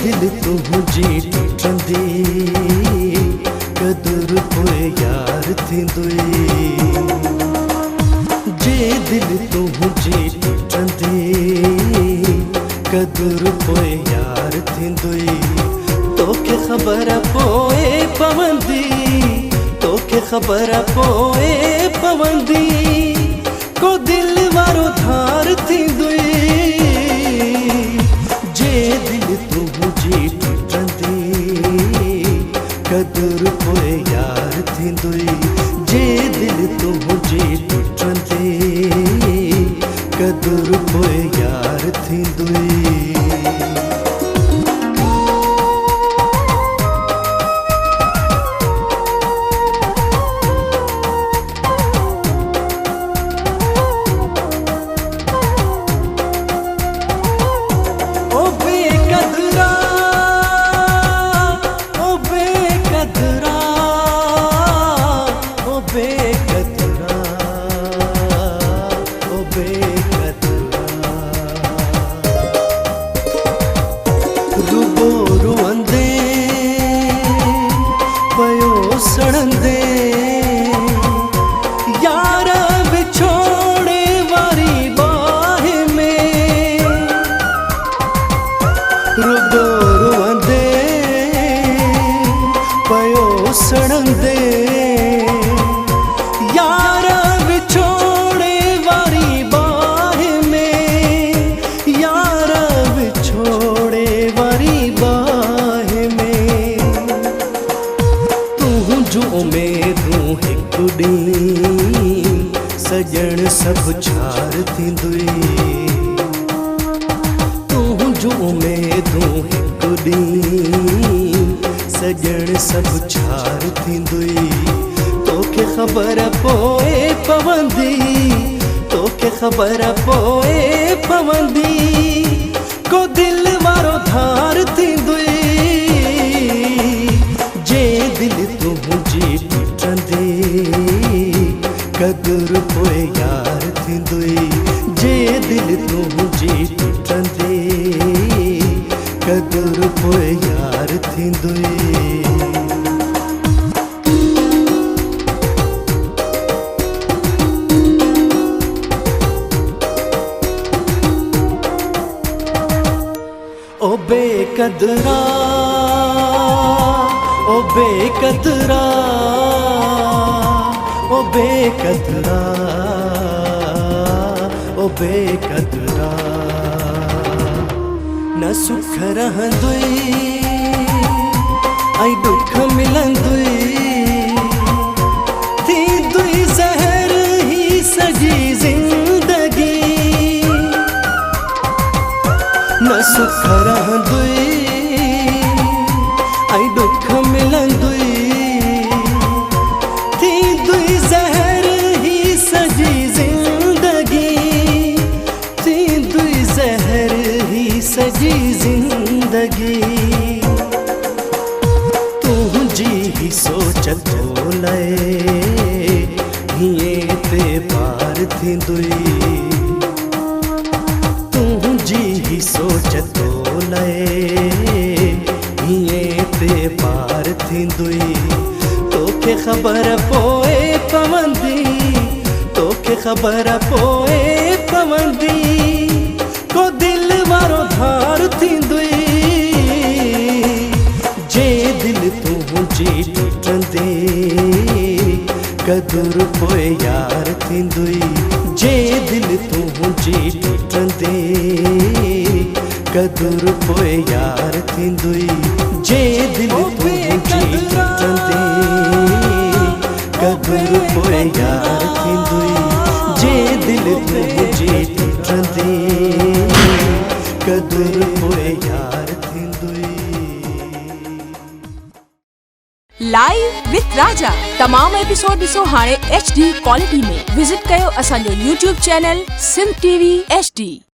दिल तुझे टुटंदे कदर पोए यार थींदुई, जे दिल तुझे टुटंदे कदर पोए यार थींदुई। तोखे ख़बर पोए पवंदी, तोखे ख़बर पोए पवंदी, को दिल वारो धार थींदुई। जे दिल तुझे टुटंदे कदर पोए यार थींदुई, जे दिल तुझे टुटंदे कदर पोए यार थींदुई। सजण सब छार थींदुई, तूं जो उमेदूं हिकु ॾींहुं सजण सब छार थींदुई। तोखे ख़बर पोए पवंदी, तोखे ख़बर पोए पवंदी, को दिल वारो धार थींदुई। जे दिल तुझे टुटंदे कदुर पोइ यार थींदुई जे दिल तुंहिंजी टुटंदे कदुर पोइ यार थींदुई ओ बेकदरा ओ बेकदरा ओ बेकदरा ओ बेकदरा न सुख रहंदुई ऐं दुख मिलंदुई थींदुई ज़हर ही सॼी ज़िंदगी न सुख रहंदुई ऐं दुख मिलंदुई थींदुई ज़हर ही सॼी ज़िंदगी थींदुई ज़हर ही सॼी ज़िंदगी तुंहिंजी ही सोच तो लए हीअं ते पार थींदुई तुंहिंजी सोच तो लए हीअं ते पार थींदुई तोखे ख़बर पोइ पवंदी तोखे ख़बर पोइ पवंदी को दिल वारो धार थींदुई जे दिल तुंहिंजी टुटंदे कदुर पोइ यार थींदुई जे दिल तुंहिंजी टुटंदे कदुर पोइ यार थींदुई जे दिल तुंहिंजी टुटंदे कदुर पोइ यार थींदुई जे दिल तुंहिंजी टुटंदे कदुर पोइ यार थींदुई लाइव विथ राजा तमाम एपिसोड ॾिसो हाणे HD क्वालिटी में विजिट कयो असांजो YouTube channel Sindh TV HD।